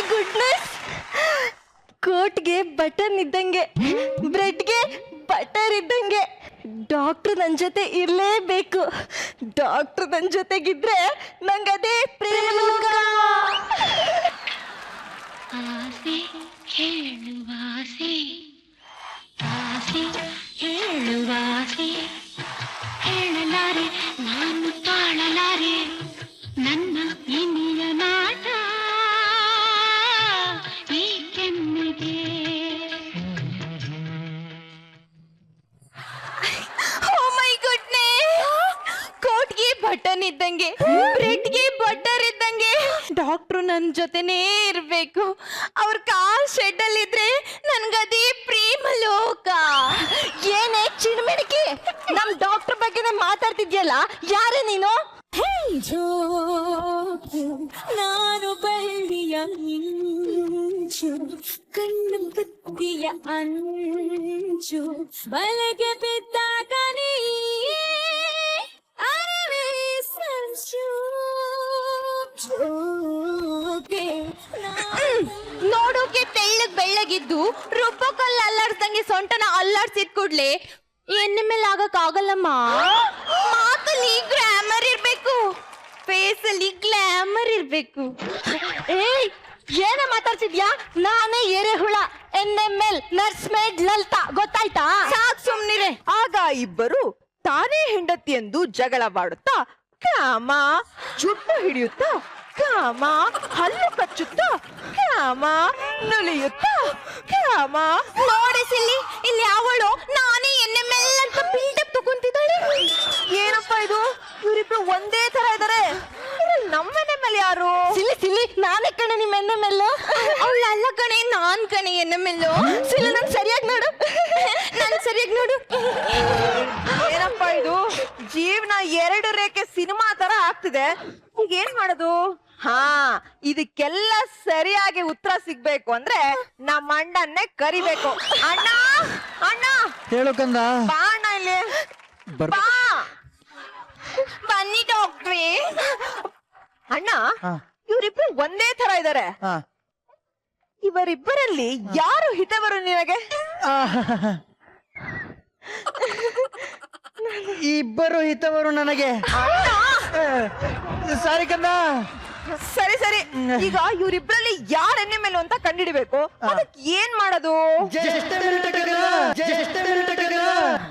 Goodness, ಕೋಟ್ಗೆ button ಇದ್ದಂಗೆ, ಬ್ರೆಡ್ಗೆ butter ಇದ್ದಂಗೆ. Doctor ನನ್ನ ಜೊತೆ ಇರಲೇಬೇಕು. ಡಾಕ್ಟ್ರು ನನ್ನ ಜೊತೆಗಿದ್ರೆ ನಂಗದೇ ಪ್ರೇಮ ಲೋಕ. ಆಸೆ ಹೇಳುವಾಸೆ, ಆಸೆ ಹೇಳುವಾಸೆ, ಹೇಳಲಾರೆ ನಾನು ತಾಳಲಾರೆ ನನ್ನ ಇನಿಯ ನಾಟ ಈ ಕೆನ್ನೆಗೆ. ಓ ಮೈ ಗುಡ್ನೆಸ್, ಕೋಟ್ಗೆ ಬಟನ್ ಇದ್ದಂಗೆ, ಬ್ರೆಡ್ಗೆ ಬಟರ್ ಇದ್ದಂಗೆ. ಡಾಕ್ಟ್ರು ನನ್ನ ಜೊತೆನೇ ಇರಬೇಕು. ಅವ್ರ ಕಾಲ್ ಶೆಡ್ ಅಲ್ಲಿ ಇದ್ರೆ ನನ್ಗದೇ ಪ್ರೇಮ ಲೋಕ. ಏನೇ ಚಿಣ್ಮಿಣಿಕೆ, ನಮ್ ಡಾಕ್ಟರ್ ಬಗ್ಗೆನೇ ಮಾತಾಡ್ತಿದ್ಯಲ್ಲ, ಯಾರೇ ನೀನು? ನಾನು ಬಳ್ಳಿಯ ಮಿಂಚು, ಕಣ್ಣು ಬುದ್ಧಿಯ ಅಂಚು, ಬಲಗೆ ಬಿದ್ದಾಗ ನೀ ಅರಿವೇ ಸಂಚು. ನೋಡೋಕೆ ತೆಳ್ಳಗ್ ಬೆಳ್ಳಗಿದ್ದು ರುಬ್ಬಕಲ್ಲ ಅಲ್ಲಾಡ್ಸಂಗೆ ಸೊಂಟನ ಅಲ್ಲಾಡ್ಸಿದ್ ಕೂಡ್ಲೆ ಎಣ್ಣೆ ಮೇಲೆ ಆಗಕ್ ಆಗಲ್ಲಮ್ಮ. ಮಾತಲ್ಲಿ ಗ್ರಾಮರ್ ಇರ್ಬೇಕು, ಫೇಸ್ ಅಲ್ಲಿ ಗ್ಲಾಮರ್ ಇರ್ಬೇಕು. ಏಯ್, ಏನ ಮಾತಾಡ್ತಿದ್ಯಾ? ನಾನೇ ಎರೆಹುಳ, NML, ನರ್ಸ್ ಮೇಡ್ ಲಲಿತಾ, ಗೊತ್ತಾಯ್ತಾ? ಸಾಕ್ ಸುಮ್ನಿರೆ. ಆಗ ಇಬ್ಬರು ತಾನೇ ಹೆಂಡತಿ ಎಂದು ಜಗಳವಾಡುತ್ತಾ ಕಾಮ ಜುಟ್ಟು ಹಿಡಿಯುತ್ತಾ, ಕಾಮ ಹಲ್ಲು ಕಚ್ಚುತ್ತಾ, ಕಾಮ ನುಲಿಯುತ್ತಾ, ಕಾಮ. ನೋಡಿಸಿಲ್ಲಿ, ಇಲ್ಲಿ ಅವಳು ನಾನೇ NML ಅಂತ ಬಿಲ್ಡಪ್ ತಗೊಂತಿದ್ದಾಳೆ. ಏನಪ್ಪಾ ಇದು, ಇವರಿಬ್ರು ಒಂದೇ ತರ ಇದಾರೆ. ನಮ್ಮನೆ ಮೇಲೆ ಯಾರು? ಸಿಲ್ಲಿ ಸಿಲ್ಲಿ, ನಾನೇ ಕಣೆ ನಿಮ್ಮ NML. ಅವಳು ಅಲ್ಲ ಕಣೆ, ನಾನ್ ಕಣೆ NML. ಸಿಲ್ಲಿ, ನನ್ ಸರಿಯಾಗಿ ನೋಡು, ನನ್ ಸರಿಯಾಗಿ ನೋಡು. ಏನಪ್ಪಾ ಇದು, ಜೀವನ ಎರಡು ರೇಖೆ ಸಿನಿಮಾ ತರ ಆಗ್ತಿದೆ. ಈಗ ಏನ್ ಮಾಡೋದು? ಹಾ, ಇದಕ್ಕೆಲ್ಲ ಸರಿಯಾಗಿ ಉತ್ತರ ಸಿಗ್ಬೇಕು ಅಂದ್ರೆ ನಮ್ಮ ಅಣ್ಣನ್ನೇ ಕರಿಬೇಕು. ಅಣ್ಣ, ಅಣ್ಣ ಹೇಳು ಕಂದ. ಬಾ ಅಣ್ಣ, ಇಲ್ಲಿ ಬಾ. ಬನ್ನಿ ಡಾಕ್ಟ್ರೇ. ಅಣ್ಣ, ಇವರಿಬ್ರು ಒಂದೇ ತರ ಇದಾರೆ. ಇವರಿಬ್ಬರಲ್ಲಿ ಯಾರು ಹಿತವರು ನಿನಗೆ? ಇಬ್ಬರು ಹಿತವರು ನನಗೆ. ಸಾರಿ ಕಂದ. ಸರಿ ಸರಿ, ಈಗ ಇವರಿಬ್ಬರಲ್ಲಿ ಯಾರ NML ಅಂತ ಕಂಡಿಡಿಬೇಕು. ಅದಕ್ಕೆ ಏನ್ ಮಾಡೋದು?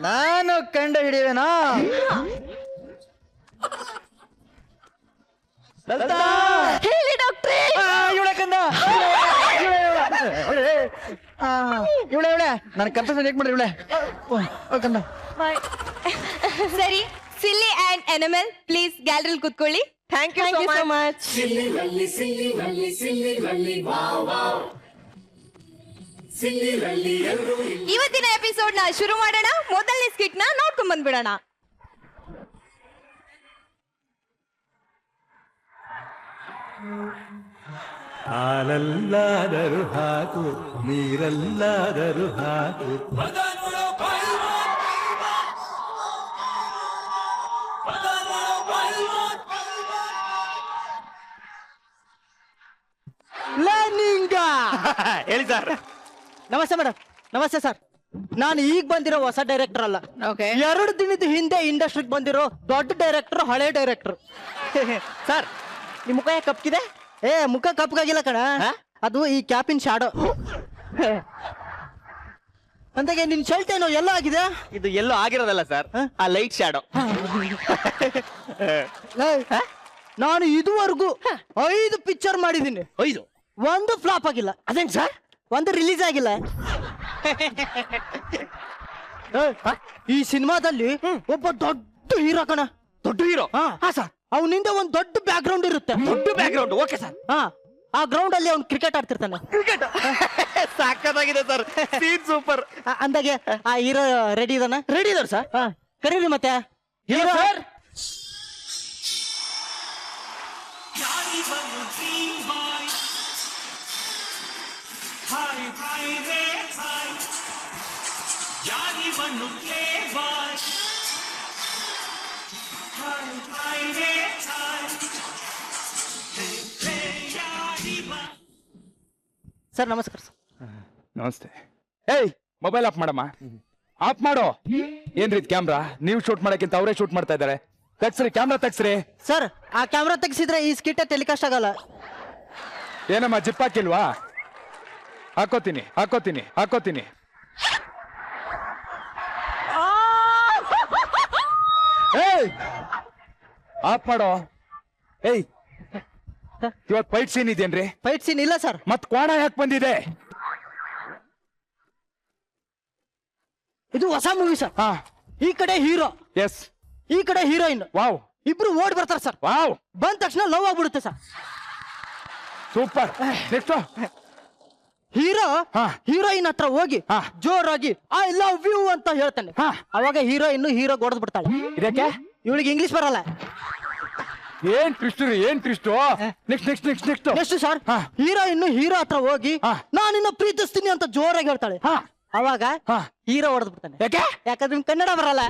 ನಾನು ಕಂಡು ಹಿಡಿಯುವೆನಾ? ಹೇಳಿ ಡಾಕ್ಟ್ರೇ. ಇವಳೆ ಕಂದ, ಇವಳೆ ನನ್ನ ಕನ್ಫ್ಯೂಷನ್ ಹೇಗೆ ಮಾಡ್ರಿ ಇವಳೆ ಕಂದ. ಸರಿ, ಸಿಲ್ಲಿ ಅಂಡ್ NML ಪ್ಲೀಸ್ ಗ್ಯಾಲರಿಲಿ ಕೂತ್ಕೊಳ್ಳಿ. Thank you so much. ಇವತ್ತಿನ ಎಪಿಸೋಡ್ ನ ಶುರು ಮಾಡೋಣ. ಮೊದಲನೇ ಸ್ಕಿಟ್ ನ ನೋಡ್ಕೊಂಡ್ ಬಂದ್ಬಿಡೋಣ. ಹಾಲಲ್ಲಾದರೂ ಹಾಕು, ನೀರಲ್ಲಾದರೂ ಹಾಕು, ಹೇಳಿ ಸರ್. ನಮಸ್ತೆ ಮೇಡಮ್. ನಮಸ್ತೆ ಸರ್. ನಾನು ಈಗ ಬಂದಿರೋ ಹೊಸ ಡೈರೆಕ್ಟರ್ ಅಲ್ಲ, 2 ದಿನದ ಹಿಂದೆ ಇಂಡಸ್ಟ್ರಿಗೆ ಬಂದಿರೋ ದೊಡ್ಡ ಡೈರೆಕ್ಟರ್, ಹಳೆ ಡೈರೆಕ್ಟರ್. ಸರ್, ನಿಮ್ ಮುಖ ಯಾಕೆ ಕಪ್ಪಿದೆ? ಮುಖ ಕಪ್ಪಗಾಗಿಲ್ಲ ಕಣ, ಅದು ಈ ಕ್ಯಾಪಿನ್ ಶಾಡೋ. ಅಂದಾಗೆ ನಿನ್ ಶರ್ಟ್ ಏನೋ ಎಲ್ಲೋ ಆಗಿದೆ. ಇದು ಎಲ್ಲೋ ಆಗಿರೋದಲ್ಲ ಸರ್, ಆ ಲೈಟ್ ಶಾಡೋ. ನಾನು ಇದುವರೆಗೂ 5 ಪಿಕ್ಚರ್ ಮಾಡಿದ್ದೀನಿ, 5 ಒಂದು ಫ್ಲಾಪ್ ಆಗಿಲ್ಲ. ಅದೇನ್ ಸರ್? ಒಂದು ರಿಲೀಸ್ ಆಗಿಲ್ಲ. ಈ ಸಿನಿಮಾದಲ್ಲಿ ಒಬ್ಬ ದೊಡ್ಡ ಹೀರೋ ಕಣ. ದೊಡ್ಡ ಹೀರೋ? ಹಾ ಸರ್. ಅವನಿಂದ ಒಂದ್ ದೊಡ್ಡ ಬ್ಯಾಕ್ ಗ್ರೌಂಡ್ ಇರುತ್ತೆ. ದೊಡ್ಡ ಬ್ಯಾಕ್ ಗ್ರೌಂಡ್? Okay sir. ಆ ಗ್ರೌಂಡ್ ಅಲ್ಲಿ ಅವ್ನು ಕ್ರಿಕೆಟ್ ಆಡ್ತಿರ್ತಾನೆ. ಕ್ರಿಕೆಟ್ ಸಾಕಾಗಿದೆ ಸರ್, ಸೀನ್ ಸೂಪರ್. ಅಂದಾಗೆ ಆ ಹೀರೋ ರೆಡಿ ಇದಾನ? ರೆಡಿ ಇದಾರೆ ಸರ್. ಕರೀರಿ ಮತ್ತೆ ಹೀರೋ ಸರ್. ಸರ್ ನಮಸ್ಕಾರ ಸರ್. ನಮಸ್ತೆ. ಏಯ್ ಮೊಬೈಲ್ ಆಫ್ ಮಾಡಮ್ಮ, ಆಫ್ ಮಾಡು. ಏನ್ರಿ ಕ್ಯಾಮ್ರಾ? ನೀವು ಶೂಟ್ ಮಾಡಕ್ಕಿಂತ ಅವರೇ ಶೂಟ್ ಮಾಡ್ತಾ ಇದಾರೆ. ತೆಗ್ಸ್ರಿ, ಕ್ಯಾಮ್ರಾ ತೆಗ್ಸ್ರಿ. ಸರ್ ಆ ಕ್ಯಾಮ್ರಾ ತೆಗಿಸಿದ್ರೆ ಈ ಸ್ಕಿಟ್ ಟೆಲಿಕಾಸ್ಟ್ ಆಗಲ್ಲ. ಏನಮ್ಮ ಜಿಪ್ ಹಾಕಿಲ್ವಾ? ಹಾಕೋತೀನಿ. ಏಯ್ ಆಫ್ ಮಾಡೋ. ಏಯ್ ಇವತ್ ಫೈಟ್ ಸೀನ್ ಇದೆಯೇನ್ರಿ? ಫೈಟ್ ಸೀನ್ ಇಲ್ಲ ಸರ್. ಮತ್ ಕೋಣ ಯಾಕೆ ಬಂದಿದೆ? ಇದು ಹೊಸ ಮೂವಿ ಸರ್. ಹಾ, ಈ ಕಡೆ ಹೀರೋ, ಎಸ್, ಈ ಕಡೆ ಹೀರೋಯಿನ್. ವಾವ್ ಇಬ್ರು ಓಡ್ ಬರ್ತಾರೆ ಸರ್. ವಾವ್, ಬಂದ ತಕ್ಷಣ ಲವ್ ಆಗ್ಬಿಡುತ್ತೆ ಸರ್. ಸೂಪರ್. ನೆಕ್ಸ್ಟ್ ಹೀರೋ ಹಾ. ಹೀರೋಯಿನ್ ಹತ್ರ ಹೋಗಿ ಹಾ. ಜೋರಾಗಿ ಐ ಲವ್ ಯು ಅಂತ ಹೇಳ್ತಾನೆ. ಹಾ. ಅವಾಗ ಹೀರೋಯಿನ್ ಹೀರೋ ಹೊಡೆದ್ ಬಿಡ್ತಾಳೆ. ಇದಕ್ಕೆ ಇವಳಿಗೆ ಇಂಗ್ಲಿಷ್ ಬರಲ್ಲ. ಏನ್ ಟ್ವಿಸ್ಟ್ ರೀ, ಏನ್ ಟ್ವಿಸ್ಟ್? ನೆಕ್ಸ್ಟ್ ನೆಕ್ಸ್ಟ್ ಸರ್, ಹಾ. ಹೀರೋಯಿನ್ ಹೀರೋ ಹತ್ರ ಹೋಗಿ ಹಾ. ನಾನಿನ್ನ ಪ್ರೀತಿಸ್ತೀನಿ ಅಂತ ಜೋರಾಗಿ ಹೇಳ್ತಾಳೆ. ಹಾ. ಅವಾಗ ಹಾ. ಹೀರೋ ಹೊಡೆದ್ ಬಿಡ್ತಾನೆ. ಯಾಕೆ? ಯಾಕಂದ್ರೆ ನಿಮ್ ಕನ್ನಡ ಬರಲ್ಲ.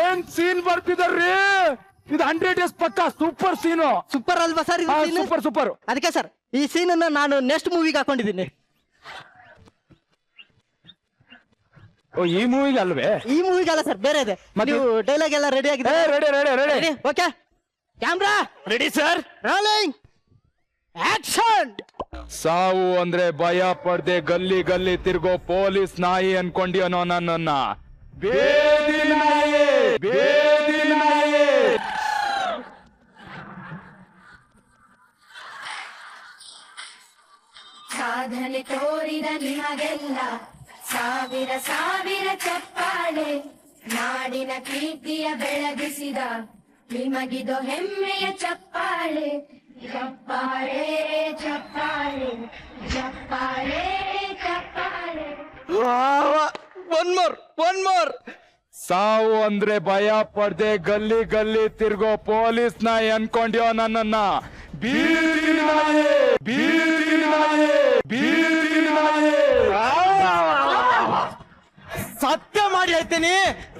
ಏನ್ ಸೀನ್ ಬರ್ತಿದಾರ್ರಿ? ಇದು 100 ಡೇಸ್ ಪಕ್ಕ ಸೂಪರ್ ಸೀನು. ಸೂಪರ್ ಅಲ್ವಾ ಸರ್ ಇದು scene? ಸೂಪರ್. ಅದಕ್ಕೆ ಸರ್ ಈ ಸೀನ್ ಅನ್ನ ನಾನು ನೆಕ್ಸ್ಟ್ ಮೂವಿಗೆ ಹಾಕೊಂಡಿದ್ದೀನಿ. ಓ, ಈ ಮೂವಿಗೆ ಅಲ್ವೇ? ಈ ಮೂವಿಗೆ ಅಲ್ಲ ಸರ್, ಬೇರೆ ಇದೆ. ಮತ್ತೆ? ನೀವು ಡೈಲಾಗ್ ಎಲ್ಲ ರೆಡಿ ಆಗಿದೆ? Ready. Okay, camera ready sir. Rolling action. ಸಾವು ಅಂದ್ರೆ ಭಯ ಪಡ್ದೆ ಗಲ್ಲಿ ಗಲ್ಲಿ ತಿರ್ಗೋ ಪೊಲೀಸ್ ನಾಯಿ ಅನ್ಕೊಂಡಿಯನೋ ನನ್ನನ್ನ? ಬೇದಿ ನಾಯಿ. ಸಾಧನೆ ತೋರಿದ ನಿಮಗೆಲ್ಲ ಸಾವಿರ ಸಾವಿರ ಚಪ್ಪಾಳೆ, ನಾಡಿನ ಕೀರ್ತಿಯ ಬೆಳಗಿಸಿದ ನಿಮಗಿದು ಹೆಮ್ಮೆಯ ಚಪ್ಪಾಳೆ. ಚಪ್ಪಾಳೆ ಚಪ್ಪಾಳೆ ಚಪ್ಪಾಳೆ ಚಪ್ಪಾಳೆ. One more. ಸಾವು ಅಂದ್ರೆ ಭಯ ಪಡ್ದೆ ಗಲ್ಲಿ ಗಲ್ಲಿ ತಿರ್ಗೋ ಪೊಲೀಸ್ ನಾಯಿ ಅನ್ಕೊಂಡ್ಯೋ ನನ್ನನ್ನ? ಬೀದಿ ನಾಯಿ. ಸತ್ಯ ಮಾಡಿ ಹೇಳ್ತೇನೆ,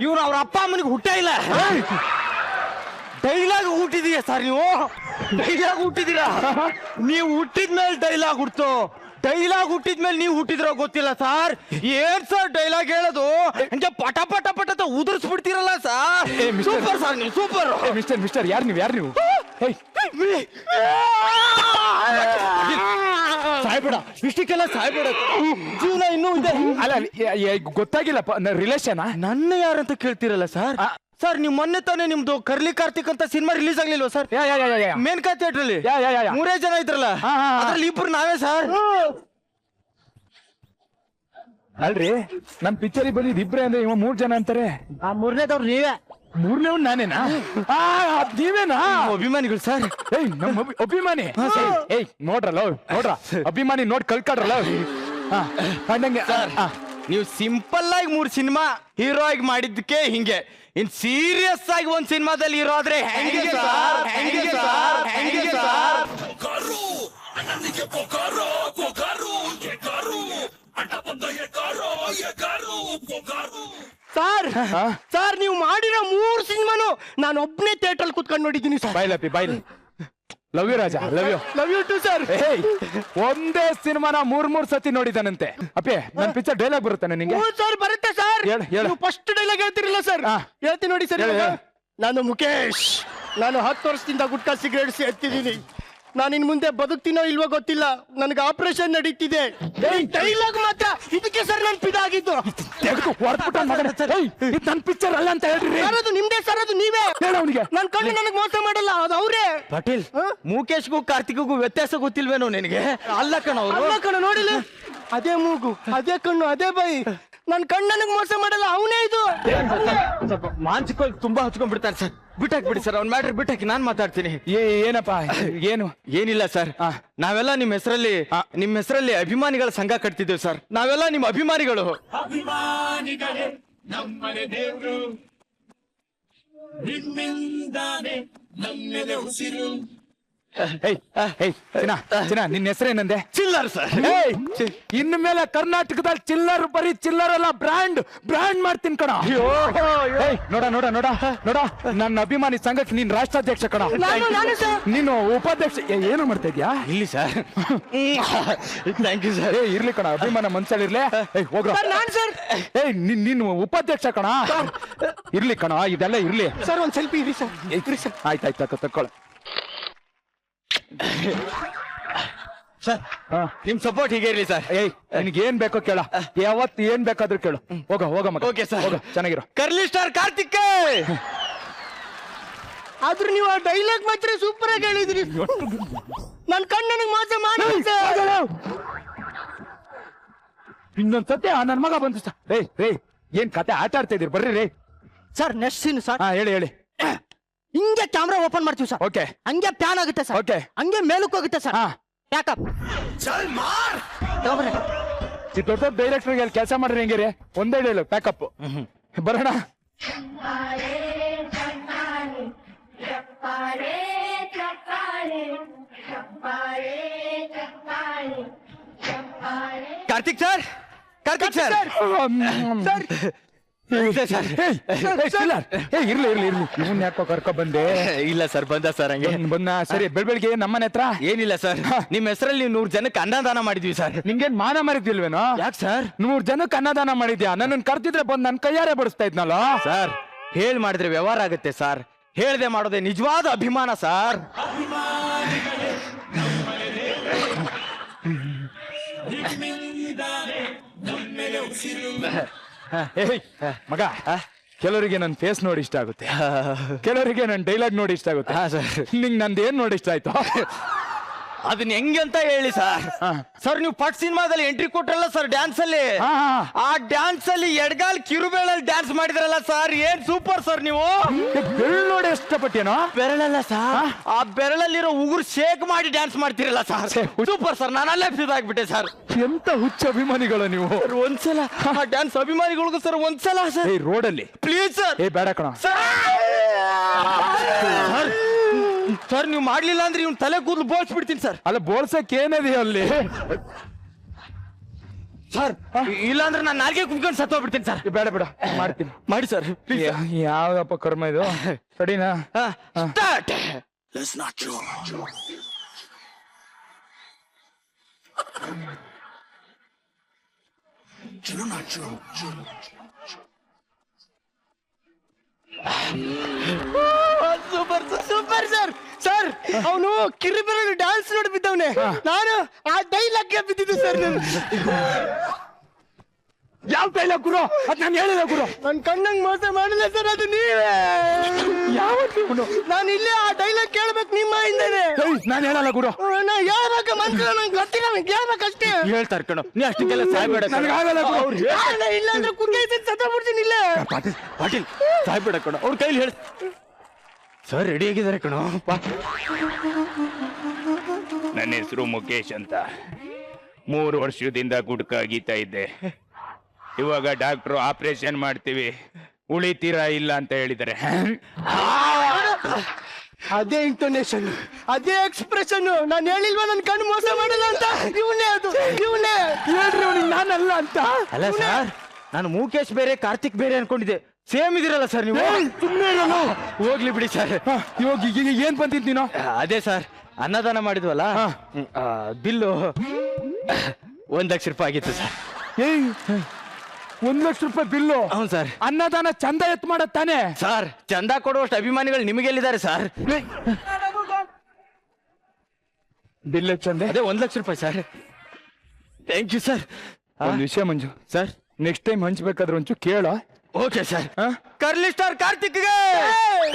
ಇವ್ರು ಅವ್ರ ಅಪ್ಪ ಅಮ್ಮನಿಗೆ ಹುಟ್ಟ ಇಲ್ಲ. ಡೈಲಾಗ್ ಹುಟ್ಟಿದೀಯ ಸರ್ ನೀವು? ಡೈಲಾಗ್ ಹುಟ್ಟಿದೀರಾ ನೀವು? ಹುಟ್ಟಿದ್ಮೇಲೆ ಡೈಲಾಗ್ ಹುಡ್ತು. ಡೈಲಾಗ್ ಹುಟ್ಟಿದ್ಮೇಲೆ ನೀವು ಹುಟ್ಟಿದ್ರೋ ಗೊತ್ತಿಲ್ಲ ಸರ್. ಏನ್ ಸರ್ ಡೈಲಾಗ್ ಹೇಳೋದು? ಹಂಗೆ ಪಟ ಪಟ ಪಟ ಅಂತ ಉದುರಿಸ್ಬಿಡ್ತೀರಲ್ಲ ಸರ್. ಸೂಪರ್ ಸರ್ ನೀವು, ಸೂಪರ್. ಮಿಸ್ಟರ್ ಯಾರು ನೀವು? ಸಾಯ್ಬೇಡ, ಇಷ್ಟಕ್ಕೆಲ್ಲ ಸಾಯ್ಬೇಡ, ಜೀವನ ಇನ್ನೂ ಇದೆ. ಅಲ್ಲ, ಗೊತ್ತಾಗಿಲ್ಲ. ರಿಲೇಷನ್ ನನ್ನ ಯಾರಂತ ಕೇಳ್ತಿರಲ್ಲ ಸರ್? ಸರ್ ನೀವು ಮೊನ್ನೆ ತಾನೇ ನಿಮ್ದು ಕರ್ಲಿ ಕಾರ್ತಿಕ್ ಅಂತ ಸಿನಿಮಾ ರಿಲೀಸ್ ಆಗ್ಲಿಲ್ವಾ ಸರ್? ಮೇನ್ಕಾ ಥಿಯೇಟರ್ ಅಲ್ಲಿ 3 ಜನ ಇದ್ರಲ್ಲ, ಅದ್ರಲ್ಲಿ ಇಬ್ರು ನಾವೇ ಸರ್. ಅಲ್ರಿ, ನಮ್ ಪಿಕ್ಚರ್ ಬಂದಿದ್ ಇಬ್ರೇ ಅಂದ್ರೆ ಇವ 3 ಜನ ಅಂತಾರೆ. ಆ ಮೂರನೇದವ್ರು ನೀವೇ. 3ನೇವ್ ನಾನೇನಾ? ನೀವೇನಾ? ಅಭಿಮಾನಿಗಳು ಸರ್. ಏಯ್, ನಮ್ಮ ಅಭಿಮಾನಿ. ಏಯ್ ನೋಡ್ರ ಅಭಿಮಾನಿ ನೋಡ್ ಕಲ್ಕಡ್ರಲ್ಲ. ಕಂಡಂಗೆ ನೀವು ಸಿಂಪಲ್ ಆಗಿ 3 ಸಿನಿಮಾ ಹೀರೋ ಆಗಿ ಮಾಡಿದ್ದಕ್ಕೆ ಹಿಂಗೆ, ಇನ್ ಸೀರಿಯಸ್ ಆಗಿ ಒಂದ್ ಸಿನಿಮಾದಲ್ಲಿ ಹೀರೋ ಆದ್ರೆ ಹೆಂಗೆ ಸರ್? ಸರ್ ನೀವು ಮಾಡಿರೋ 3 ಸಿನಿಮಾನು ನಾನು ಒಬ್ಬನೇ ಥಿಯೇಟರ್ ಕುತ್ಕೊಂಡು ನೋಡಿದ್ದೀನಿ ಸರ್. ಬೈಲಿ. Love you Raja, love you too sir. ಒಂದೇ ಸಿನಿಮಾನ 3 ಸತಿ ನೋಡಿದಾನಂತೆ. ಅಪ್ಪೆ, ನನ್ ಪಿಕ್ಚರ್ ಡೈಲಾಗ್ ಬರುತ್ತೆ ನಿಂಗೆ? ಸರ್ ಬರುತ್ತೆ ಸರ್. ಹೇಳು. ಫಸ್ಟ್ ಡೈಲಾಗ್ ಹೇಳ್ತಿರಲ್ಲ ಸರ್? ಹೇಳ್ತೀನಿ ನೋಡಿ ಸರ್. ನಾನು ಮುಖೇಶ್, ನಾನು 10 ವರ್ಷದಿಂದ ಗುಟ್ಕಾ ಸಿಗರೇಟ್ ಎತ್ತಿದ್ದೀನಿ. ನಾನು ಇನ್ ಮುಂದೆ ಬದುಕ್ತೀನೋ ಇಲ್ವೋ ಗೊತ್ತಿಲ್ಲ, ನನಗೆ ಆಪರೇಷನ್ ನಡೀತಿದೆ. ಡೈಲಾಗ್ ಮಾತ್ರ ಇದಕ್ಕೆ ಸರ್ ನಾನು ಪಿದಾಗಿದ್ದು. ನನ್ ಪಿಕ್ಚರ್ ಅಲ್ಲ ಅಂತ ಹೇಳ್ರಿ. ಅದು ನಿಮ್ದೇ ಸರ್, ಅದು ನೀವೇ ಅವನಿಗೆ. ನನ್ ಕಣ್ಣು ನನಗೆ ಮೋಸ ಮಾಡಲ್ಲ, ಅದು ಅವ್ರೇ. ಪಾಟೀಲ್, ಮುಖೇಶ್ಗೂ ಕಾರ್ತಿಕ್ಗೂ ವ್ಯತ್ಯಾಸ ಗೊತ್ತಿಲ್ವೇನೋ ನಿನಗೆ? ಅಲ್ಲ ಕಣ ನೋಡಿಲ್ಲ, ಅದೇ ಮೂಗು, ಅದೇ ಕಣ್ಣು, ಅದೇ ಬೈ. ನನ್ ಕಣ್ಣು ನನಗೆ ಮೋಸ ಮಾಡಲ್ಲ, ಅವನೇ ಇದು. ಮಾನಸಿಕವಾಗಿ ತುಂಬಾ ಹಚ್ಕೊಂಡ್ಬಿಡ್ತಾರೆ ಸರ್. ಬಿಟ್ಟಾಕ್ಬಿಡಿ ಸರ್, ಅವ್ನ ಮ್ಯಾಟ್ರ್ ಬಿಟ್ಟಾಕಿ, ನಾನ್ ಮಾತಾಡ್ತೀನಿ. ಏನಪ್ಪ? ಏನಿಲ್ಲ ಸರ್, ನಾವೆಲ್ಲ ನಿಮ್ಮ ಹೆಸರಲ್ಲಿ ಅಭಿಮಾನಿಗಳ ಸಂಘ ಕಟ್ತಿದ್ದೇವೆ ಸರ್. ನಾವೆಲ್ಲ ನಿಮ್ಮ ಅಭಿಮಾನಿಗಳು. ನಮ್ಮನೆ ದೇವ್ರು, ನಿಮ್ಮಿಂದಾನೆ ನಮ್ಮೆದೆ ಉಸಿರು. ಚಿನ್ನ ನಿನ್ನ ಹೆಸರೇನಂದೆ? ಚಿಲ್ಲರ್ ಸರ್. ಇನ್ನು ಮೇಲೆ ಕರ್ನಾಟಕದಲ್ಲಿ ಚಿಲ್ಲರ್ ಬರೀ ಚಿಲ್ಲರ್ ಅಲ್ಲ, ಬ್ರ್ಯಾಂಡ್ ಮಾಡ್ತೀನಿ ಕಣ. ನೋಡ ನೋಡ ನೋಡ ನೋಡ, ನನ್ನ ಅಭಿಮಾನಿ ಸಂಘಕ್ಕೆ ನೀನ್ ರಾಷ್ಟ್ರಾಧ್ಯಕ್ಷ ಕಣ. ನೀನು ಉಪಾಧ್ಯಕ್ಷ. ಏನು ಮಾಡ್ತಾ ಇದ್ಯಾ? ಇಲ್ಲಿ ಸರ್. Thank you sir. ಇರ್ಲಿ ಕಣ, ಅಭಿಮಾನ ಮನ್ಸಲ್ಲಿರ್ಲಿ. ಹೋಗ್ರ. ನೀನು ಉಪಾಧ್ಯಕ್ಷ ಕಣ. ಇರ್ಲಿ ಕಣ, ಇದೆಲ್ಲ ಇರ್ಲಿ. ಸರ್ ಒಂದ್ ಸೆಲ್ಫಿ ಇರಿ ಸರ್. ಆಯ್ತಾಯ್ತು ತಕ್ಕೊಳ್ಳ. ಸರ್ ನಿಮ್ ಸಪೋರ್ಟ್ ಹೀಗೆ ಇರ್ಲಿ ಸರ್. ನಿನ್ಗೆ ಏನ್ ಬೇಕೋ ಕೇಳ, ಯಾವತ್ತು ಏನ್ ಬೇಕಾದ್ರೂ ಕೇಳು. ಹೋಗ ಮಗ. Okay sir. ಹೋಗ, ಚೆನ್ನಾಗಿರೋ. Curly star Karthik. ಆದ್ರೂ ನೀವು ಆ ಡೈಲಾಗ್ ಮಾತ್ರ ಸೂಪರ್ ಆಗಿ ಹೇಳಿದ್ರಿ. ನನ್ ಕಣ್ಣನಿಗೆ ಮೋಸ ಮಾಡಿ ಇನ್ನೊಂದ್ಸತಿ ನನ್ ಮಗ ಬಂದು ರೇ ಏನ್ ಕತೆ ಆಟ ಆಡ್ತಾ ಇದೀರಿ? ಬರ್ರಿ ರೇ. Sir next scene sir. ಹೇಳಿ. ಹಿಂಗೆ ಕ್ಯಾಮ್ರಾ ಓಪನ್ ಮಾಡ್ತೀವಿ ಸರ್. ಓಕೆ. ಹಂಗೆ ಪ್ಯಾನ್ ಆಗುತ್ತೆ ಸರ್. ಓಕೆ. ಹಂಗೆ ಮೇಲಕ್ಕೆ ಹೋಗುತ್ತೆ ಸರ್. ಪ್ಯಾಕಪ್ ದೊಡ್ಡ ಡೈರೆಕ್ಟರ್ ಅಲ್ಲಿ ಕೆಲಸ ಮಾಡ್ರಿ ಹೆಂಗೆ ರೀ? ಒಂದೇ ಡೈಲ ಪ್ಯಾಕಪ್. ಬರೋಣ. ಚಪ್ಪಾಳೆ ಚಪ್ಪಾಳೆ ಚಪ್ಪಾಳೆ ಚಪ್ಪಾಳೆ ಚಪ್ಪಾಳೆ ಚಪ್ಪಾಳೆ ಚಪ್ಪಾಳೆ. ಕಾರ್ತಿಕ್ ಸರ್. ಇರ್ಲಿ ಇವನ್ ಯಾಕೋ ಕರ್ಕೊ ಬಂದೆ? ಇಲ್ಲ ಸರ್, ಬಂದ ಸರ್ ಹಂಗೆ ಬಂದ. ಸರಿ, ಬೆಳ್ಬೆಳ್ಗೆ ನಮ್ಮನೆ ಹತ್ರ ಏನಿಲ್ಲ ಸರ್. ನಿಮ್ ಹೆಸರಲ್ಲಿ 100 ಜನಕ್ಕೆ ಅನ್ನದಾನ ಮಾಡಿದ್ವಿ ಸರ್. ನಿಂಗೇನ್ ಮಾನ ಮರಿದಿಲ್ವೇನೋ? ಯಾಕೆ ಸರ್? 100 ಜನಕ್ಕೆ ಅನ್ನದಾನ ಮಾಡಿದ್ಯಾ? ನನ್ನನ್ ಕರ್ತಿದ್ರೆ ಬಂದ್ ನನ್ ಕೈಯಾರೆ ಬಡಿಸ್ತಾ ಇದ್ನಲ್ಲ ಸರ್. ಹೇಳ್ ಮಾಡಿದ್ರೆ ವ್ಯವಹಾರ ಆಗುತ್ತೆ ಸರ್, ಹೇಳ್ದೆ ಮಾಡೋದೇ ನಿಜವಾದ ಅಭಿಮಾನ ಸರ್. ಮಗ, ಕೆಲವರಿಗೆ ನನ್ ಫೇಸ್ ನೋಡಿ ಇಷ್ಟ ಆಗುತ್ತೆ, ಕೆಲವರಿಗೆ ನನ್ ಡೈಲಾಗ್ ನೋಡಿ ಇಷ್ಟ ಆಗುತ್ತೆ. ನಿಂಗ್ ನಂದು ಏನ್ ನೋಡಿ ಇಷ್ಟ ಆಯ್ತು? ಅದನ್ನ ಹೆಂಗೆ ಅಂತ ಹೇಳಿ ಸರ್. ಸರ್ ನೀವು ಪಟ್ ಸಿನಿಮಾದಲ್ಲಿ ಎಂಟ್ರಿ ಕೊಟ್ರಲ್ಲ ಸರ್, ಡ್ಯಾನ್ಸ್ ಅಲ್ಲಿ. ಆ ಡ್ಯಾನ್ಸ್ ಅಲ್ಲಿ ಎಡ್ಗಾಲ್ ಕಿರುಬೆರಳಲ್ಲಿ ಡ್ಯಾನ್ಸ್ ಮಾಡಿದ್ರಲ್ಲ ಸರ್, ಏನ್ ಸೂಪರ್ ಸರ್ ನೀವು. ಬೆರಳು ನೋಡಿ ಇಷ್ಟಪಟ್ಟೇನೋ? ಬೆರಳಲ್ಲ ಸರ್, ಆ ಬೆರಳಲ್ಲಿರೋ ಉಗುರು ಶೇಕ್ ಮಾಡಿ ಡ್ಯಾನ್ಸ್ ಮಾಡ್ತಿರಲ್ಲ ಸರ್, ಸೂಪರ್ ಸರ್. ನಾನು ಅಲ್ಲೇ ಫಿದಾ ಆಗ್ಬಿಟ್ಟೆ ಸರ್. ಎಂತ ಹುಚ್ಚ ಅಭಿಮಾನಿಗಳು ನೀವು. ಒಂದ್ಸಲ ಆ ಡ್ಯಾನ್ಸ್ ಅಭಿಮಾನಿಗಳಿಗೂ ಸರ್ ಒಂದ್ಸಲ ಸರ್ ರೋಡಲ್ಲಿ ಪ್ಲೀಸ್ ಸರ್. ಬೇಡ ಕಣ ಸರ್, ನೀವು ಮಾಡ್ಲಿಲ್ಲ ಅಂದ್ರೆ ಇವ್ನ ತಲೆ ಕೂದಲು ಬೋಳ್ಸ್ಬಿಡ್ತೀನಿ ಸರ್. ಅಲ್ಲ, ಬೋಳ್ಸಕ್ ಏನಿದೆ ಅಲ್ಲಿ ಸರ್? ಇಲ್ಲ ಅಂದ್ರೆ ನಾನು ನಾಲ್ಗೆ ಕುತ್ಕೊಂಡು ಸತ್ತೋಗ್ಬಿಡ್ತೀನಿ ಸರ್. ಬೇಡ ಮಾಡ್ತೀನಿ. ಮಾಡಿ ಸರ್. ಯಾವ್ದಪ್ಪ ಕರ್ಮ ಇದು? ಸರಿನಾ? ಸ್ಟಾರ್ಟ್. Super sir. ಸರ್ ಅವನು ಕಿರುಬೆರಳು ಡ್ಯಾನ್ಸ್ ನೋಡಿ ಬಿದ್ದವನೆ, ನಾನು ಆ ಡೈಲಾಗ್ ಬಿದ್ದಿದ್ದು ಸರ್. ಯಾವ ಡೈಲಾಗ್ ಗುರು? ಅದ್ ನಾನು ಹೇಳಿದ ಗುರು. ನನ್ ಕಣ್ಣಂಗ್ ಮೋಸ ಮಾಡಿಲ್ಲ ಸರ್, ಅದು ನೀವೇ. ನಾನು ಇಲ್ಲೇ ಆ ಡೈಲಾಗ್ ಕೇಳ್ಬೇಕು ನಿಮ್ಮ ಹಿಂದೆನೆ. ನಾನು ಹೇಳಲ್ಲ ಗುರು. ನಾ ಹೇಳ್ಬೇಕು ಮನ್ಸಿಲ್ಲ, ನಂಗೆ ಗೊತ್ತಿಲ್ಲ, ನಂಗೆ ಹೇಳ್ಬೇಕಷ್ಟೇ. ಹೇಳ್ತಾರೆ ಕಣೋ, ನೀ ಅಷ್ಟಕ್ಕೆಲ್ಲ ಸಾಯ್ಬೇಡ. ನನಗಾಗಲ್ಲ ಗುರು. ಇಲ್ಲ ಅಂದ್ರೆ ಕುಂದೈತೆ ಸತ್ತೋಗ್ಬಿಡ್ತೀನಿ ಇಲ್ಲೇ. ಪಾಟೀಲ್ ಸಾಯ್ಬೇಡ ಕಣೋ, ಅವ್ರ ಕೈಲಿ ಹೇಳಿ. ಸರ್ ರೆಡಿ ಆಗಿದ್ದಾರೆ ಕಣೋ. ನನ್ನ ಹೆಸರು ಮುಖೇಶ್ ಅಂತ. 3 ವರ್ಷದಿಂದ ಗುಡ್ಕ ಅಗೀತಾ ಇದ್ದೆ. ಇವಾಗ ಡಾಕ್ಟ್ರು ಆಪರೇಷನ್ ಮಾಡ್ತೀವಿ, ಉಳಿತೀರಾ ಇಲ್ಲ ಅಂತ ಹೇಳಿದ್ದಾರೆ. ಅದೇ ಇಂಟೋನೇಷನ್, ಅದೇ ಎಕ್ಸ್ಪ್ರೆಷನ್. ನಾನು ಹೇಳಿಲ್ವಾ ನನ್ ಕಣ್ಣು ಮೋಸ ಮಾಡಲ್ಲ ಅಂತ? ಇವನೇ ಹೇಳ್ರಿ ಅವ್ನಿಗೆ ನಾನಲ್ಲ ಅಂತ. ಅಲ್ಲ ಸರ್, ನಾನು ಮುಖೇಶ್ ಬೇರೆ ಕಾರ್ತಿಕ್ ಬೇರೆ ಅನ್ಕೊಂಡಿದ್ದೆ. ಸೇಮ್ ಇದಿರಲ್ಲ ಸರ್ ನೀವು. ಹೋಗ್ಲಿ ಬಿಡಿ ಸರ್. ಇವಾಗ ಏನ್ ಬಂದಿದ್ ನೀನು? ಅದೇ ಸರ್, ಅನ್ನದಾನ ಮಾಡಿದ್ವಲ್ಲ, ಬಿಲ್ಲು 1 ಲಕ್ಷ ರೂಪಾಯಿ ಆಗಿತ್ತು ಸರ್. 1 ಲಕ್ಷ ರೂಪಾಯಿ ಬಿಲ್ಲು? ಹೌದು ಸರ್. ಅನ್ನದಾನ ಚಂದ ಎತ್ ಮಾಡತ್ ತಾನೆ ಸರ್? ಚಂದ ಕೊಡುವಷ್ಟು ಅಭಿಮಾನಿಗಳು ನಿಮಗೆಲ್ಲಿದ್ದಾರೆ ಸರ್? ಬಿಲ್ ಚಂದ. ಅದೇ 1 ಲಕ್ಷ ರೂಪಾಯಿ ಸರ್. Thank you sir. ಒಂದ್ ವಿಷಯ ಮಂಜು ಸರ್, ನೆಕ್ಸ್ಟ್ ಟೈಮ್ ಹಂಚ್ಬೇಕಾದ್ರೆ ಒಂಚೂರು ಕೇಳ. Okay sir. ಕರ್ಲಿ ಸ್ಟಾರ್ ಕಾರ್ತಿಕ್ಗೆ,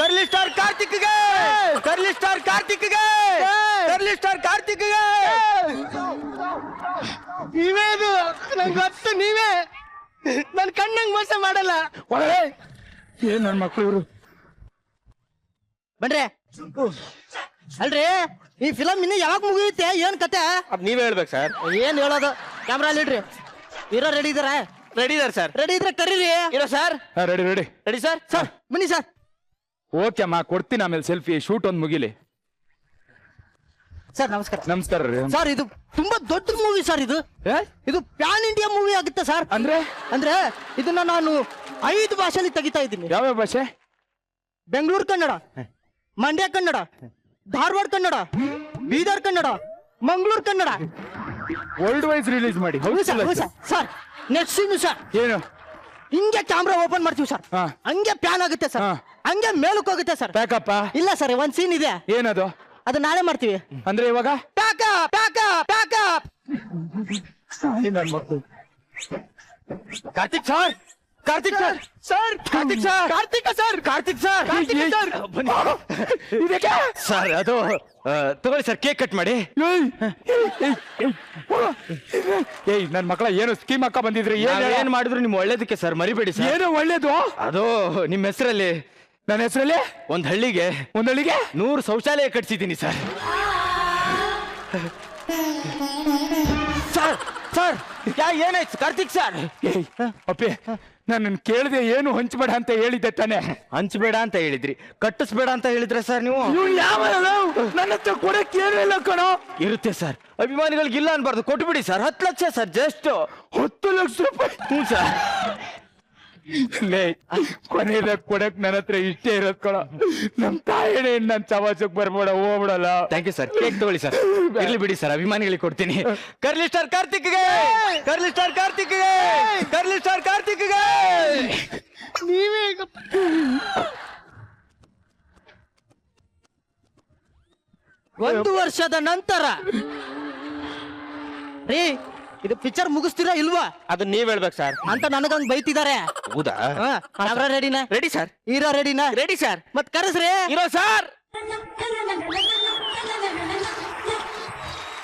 ಕರ್ಲಿ ಸ್ಟಾರ್ ಕಾರ್ತಿಕ್ಗೆ, ಕರ್ಲಿ ಸ್ಟಾರ್ ಕಾರ್ತಿಕ್ಗೆ, ಕರ್ಲಿ ಸ್ಟಾರ್ ಕಾರ್ತಿಕ್ಗೆ. ನೀವೇ ಅದು, ನಂಗೆ ಗೊತ್ತು ನೀವೇ. ನನ್ ಕಣ್ಣಂಗ್ ಮೋಸ ಮಾಡಲ್ಲ. ಏನ್ ನನ್ ಮಕ್ಳು ಇವ್ರು? ಬನ್ರಿ. ಅಲ್ರಿ, ಈ ಫಿಲಮ್ ಇನ್ನು ಯಾವಾಗ ಮುಗಿಯುತ್ತೆ? ಏನ್ ಕತೆ? ಅದ್ ನೀವೇ ಹೇಳ್ಬೇಕು ಸರ್. ಏನ್ ಹೇಳೋದು? ಕ್ಯಾಮ್ರಾ ಇಡ್ರಿ. ಹೀರೋ ರೆಡಿ ಇದಾರೆ? ರೆಡಿ ಇದಾರೆ ಸರ್. ರೆಡಿ ಇದ್ರೆ ಕರೀರಿ. ಇರೋ sir. Ready ready sir. Sir ಬನ್ನಿ ಸರ್. ಓಕೆ ಅಮ್ಮ, ಕೊಡ್ತೀನಿ ಆಮೇಲೆ ಸೆಲ್ಫಿ. ಶೂಟ್ ಒಂದ್ ಮುಗಿಲಿ. ಸರ್ ನಮಸ್ಕಾರ. ನಮಸ್ಕಾರ ರೀ. ಸರ್ ಇದು ತುಂಬಾ ದೊಡ್ಡ ಮೂವಿ ಸರ್. ಇದು ಪ್ಯಾನ್ ಇಂಡಿಯಾ ಮೂವಿ ಆಗುತ್ತೆ ಸರ್. ಅಂದ್ರೆ ಇದನ್ನ ನಾನು 5 ಭಾಷೆಯಲ್ಲಿ ತೆಗಿತಾ ಇದ್ದೀನಿ. ಯಾವ್ಯಾವ ಭಾಷೆ? Bengaluru Kannada, Mandya Kannada, Dharwad Kannada, Bidar Kannada, Mangaluru Kannada. World wide release ಮಾಡಿ. ಸರ್ ನೆಕ್ಸ್ಟ್ ಸೀನ್ ಸರ್ ಏನು? ಹಿಂಗೆ ಕ್ಯಾಮ್ರಾ ಓಪನ್ ಮಾಡ್ತೀವಿ ಸರ್, ಹಂಗೆ ಪ್ಯಾನ್ ಆಗುತ್ತೆ ಸರ್, ಹಂಗೆ ಮೇಲಕ್ಕೆ ಹೋಗುತ್ತೆ ಸರ್. ಪ್ಯಾಕಪ್ಪ? ಇಲ್ಲ ಸರ್, ಒಂದ್ ಸೀನ್ ಇದೆ. ಏನದು? ಅದು ನಾಳೆ ಮಾಡ್ತೀವಿ. ಅಂದ್ರೆ ಇವಾಗ Karthik sir, Karthik sir, sir Karthik sir, Karthik sir, Karthik sir, ಇದಕ್ಕೆ ಸರ್ ಅದು ತಗೊಳ್ಳಿ ಸರ್, ಕೇಕ್ ಕಟ್ ಮಾಡಿ. ಏಯ್ ನನ್ ಮಕ್ಕಳ ಏನು ಸ್ಕೀಮ್ ಹಾಕ ಬಂದಿದ್ರಿ? ಏನ್ ಮಾಡಿದ್ರು ನಿಮ್ ಒಳ್ಳೇದಕ್ಕೆ ಸರ್, ಮರಿಬೇಡಿ ಸರ್. ಏನು ಒಳ್ಳೇದು? ಅದು ನಿಮ್ ಹೆಸರಲ್ಲಿ, ನನ್ನ ಹೆಸರಲ್ಲಿ ಒಂದ್ ಹಳ್ಳಿಗೆ 100 ಶೌಚಾಲಯ ಕಟ್ಸಿದ್ದೀನಿ ಸರ್. ಸರ್ ಸರ್ ಏನಾಯ್ತು ಕಾರ್ತಿಕ್ ಸರ್? ಅಪ್ಪಿ ನಾನು ಕೇಳಿದೆ, ಏನು ಹಂಚಬೇಡ ಅಂತ ಹೇಳಿದ್ದೆ ತಾನೆ? ಹಂಚ್ಬೇಡ ಅಂತ ಹೇಳಿದ್ರಿ, ಕಟ್ಟಿಸ್ಬೇಡ ಅಂತ ಹೇಳಿದ್ರೆ ಸರ್ ನೀವು? ನನ್ನ ಹತ್ರ ಕೊಡಕ್ಕೆ ಏನಿಲ್ಲ ಕಣೋ. ಇರುತ್ತೆ ಸರ್, ಅಭಿಮಾನಿಗಳಿಗಿಲ್ಲ ಅನ್ಬಾರ್ದು, ಕೊಟ್ಬಿಡಿ sir. 10 lakh sir, just 10 lakh ರೂಪಾಯಿ. ಹ್ಞೂ ಸರ್. ಕೊನೆಯದಾಗ ಕೊಡಕ್ ನನ್ನ ಹತ್ರ ಇಷ್ಟೇ ಇರೋದ್ ಕಣ. ನಮ್ ತಾಯಿನೇ ನನ್ ಸವಾಸಕ್ ಬರ್ಬೇಡ, ಹೋಗ್ಬಿಡಲ್ಲ. Thank you sir. ಕೇಕ್ ತಗೊಳ್ಳಿ ಸರ್. ಇರ್ಲಿ ಬಿಡಿ ಸರ್, ಅಭಿಮಾನಿಗಳಿಗೆ ಕೊಡ್ತೀನಿ. ಕರ್ಲಿ ಸ್ಟಾರ್ ಕಾರ್ತಿಕ್ಗೆ, ಕರ್ಲಿ ಸ್ಟಾರ್ ಕಾರ್ತಿಕ್ಗೆ, ಕರ್ಲಿ ಸ್ಟಾರ್ ಕಾರ್ತಿಕ್ಗೆ. ನೀವೇ 1 ವರ್ಷದ ನಂತರ ರೀ ಇದು ಪಿಕ್ಚರ್ ಮುಗಿಸ್ತೀರಾ ಇಲ್ವಾ ಅದನ್ನ ನೀವ್ ಹೇಳ್ಬೇಕು ಸರ್ ಅಂತ ನನಗಂಗ್ ಬೈತಿದ್ದಾರೆ. ಹೌದಾ? ರೆಡಿನಾ? Ready sir. ಹೀರೋ ರೆಡಿನಾ? Ready sir. ಮತ್ ಕರೆಸ್ರಿ ಹೀರೋ ಸರ್.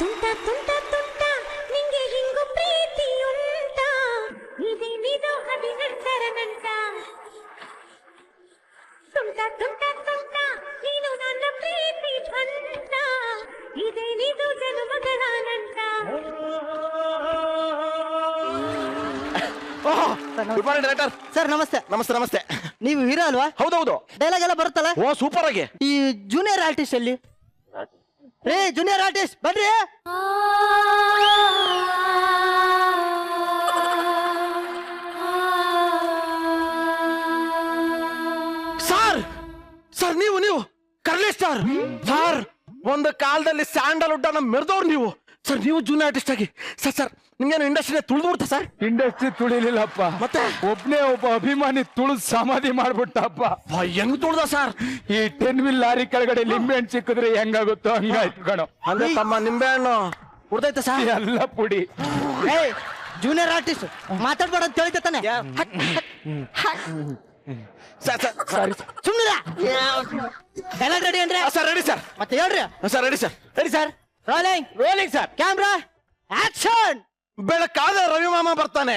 ತುಂಟ ತುಂಟ ತುಂಟ ನಿಂಗೆ ಹಿಂಗು ಪ್ರೀತಿ ಉಂಟ ಇದೇನಿದು ಅಭಿನಂತರ ನಂಟ ತುಂಟ ತುಂಟ ತುಂಟ ನೀನು ನನ್ನ ಪ್ರೀತಿ ಬಂಟ ಇದೇನಿದು ಜನುಮಗಳ ನಂಟ. ಡೈರೆಕ್ಟರ್ ಸರ್ ನಮಸ್ತೆ. ನಮಸ್ತೆ. ನಮಸ್ತೆ. ನೀವು ಹೀರೋ ಅಲ್ವಾ? ಹೌದೌದು. ಡೈಲಾಗ್ ಎಲ್ಲ ಬರುತ್ತಲ್ಲ? ಓ ಸೂಪರ್ ಆಗಿ. ಈ ಜೂನಿಯರ್ ಆರ್ಟಿಸ್ಟ್ ಅಲ್ಲಿ ರೇ, ಜೂನಿಯರ್ ಆರ್ಟಿಸ್ಟ್ ಬನ್ರಿ. ಸರ್ ಸರ್ ನೀವು ಕರ್ಲಿ ಸ್ಟಾರ್ ಸರ್. ಒಂದು ಕಾಲದಲ್ಲಿ ಸ್ಯಾಂಡಲ್ವುಡ್ ಅನ್ನ ಮೆರೆದವ್ರು ನೀವು ಸರ್. ನೀವು ಜೂನಿಯರ್ ಆರ್ಟಿಸ್ಟ್ ಆಗಿ ಸರ್ ನಿಮ್ಗೇನು ಇಂಡಸ್ಟ್ರಿ ತುಳಿದು ಬಿಡ್ತಾ ಸರ್? ಇಂಡಸ್ಟ್ರಿ ತುಳಿಲಿಲ್ಲಪ್ಪ, ಮತ್ತೆ ಒಬ್ಬ ಅಭಿಮಾನಿ ತುಳಿದು ಸಮಾಧಿ ಮಾಡ್ಬಿಟ್ಟಪ್ಪ. ಹೆಂಗ್ ತುಳ್ದ ಸರ್? ಈ 10 ವೀಲ್ ಲಾರಿ ಕೆಳಗಡೆ ಲಿಂಬೆ ಹಣ್ಣು ಸಿಕ್ಕಿದ್ರೆ ಹೆಂಗಾಗುತ್ತೋ ಹಂಗಾಯ್ತು ಕಣೋ. ಅಂದ್ರೆ ತಮ್ಮ ನಿಂಬೆ ಹಣ್ಣು ಉಡ್ದೈತೆ ಸರ್? ಎಲ್ಲ ಪುಡಿ. ಜೂನಿಯರ್ ಆರ್ಟಿಸ್ಟ್ ಮಾತಾಡ್ಬೇಡ ಅಂತ ಹೇಳ್ತೆ ತಾನೆ? ಸುಮ್ಮನೆ ಡೈಲಾಗ್ ರೆಡಿ ಅಂದ್ರೆ ಸರ್ ರೆಡಿ ಸರ್. ಮತ್ತೆ ಹೇಳ್ರಿ. Sir ready sir. Ready sir. Rolling sir. Camera action. ಬೆಳಕಾದ್ರೆ ರವಿ ಮಾಮ ಬರ್ತಾನೆ,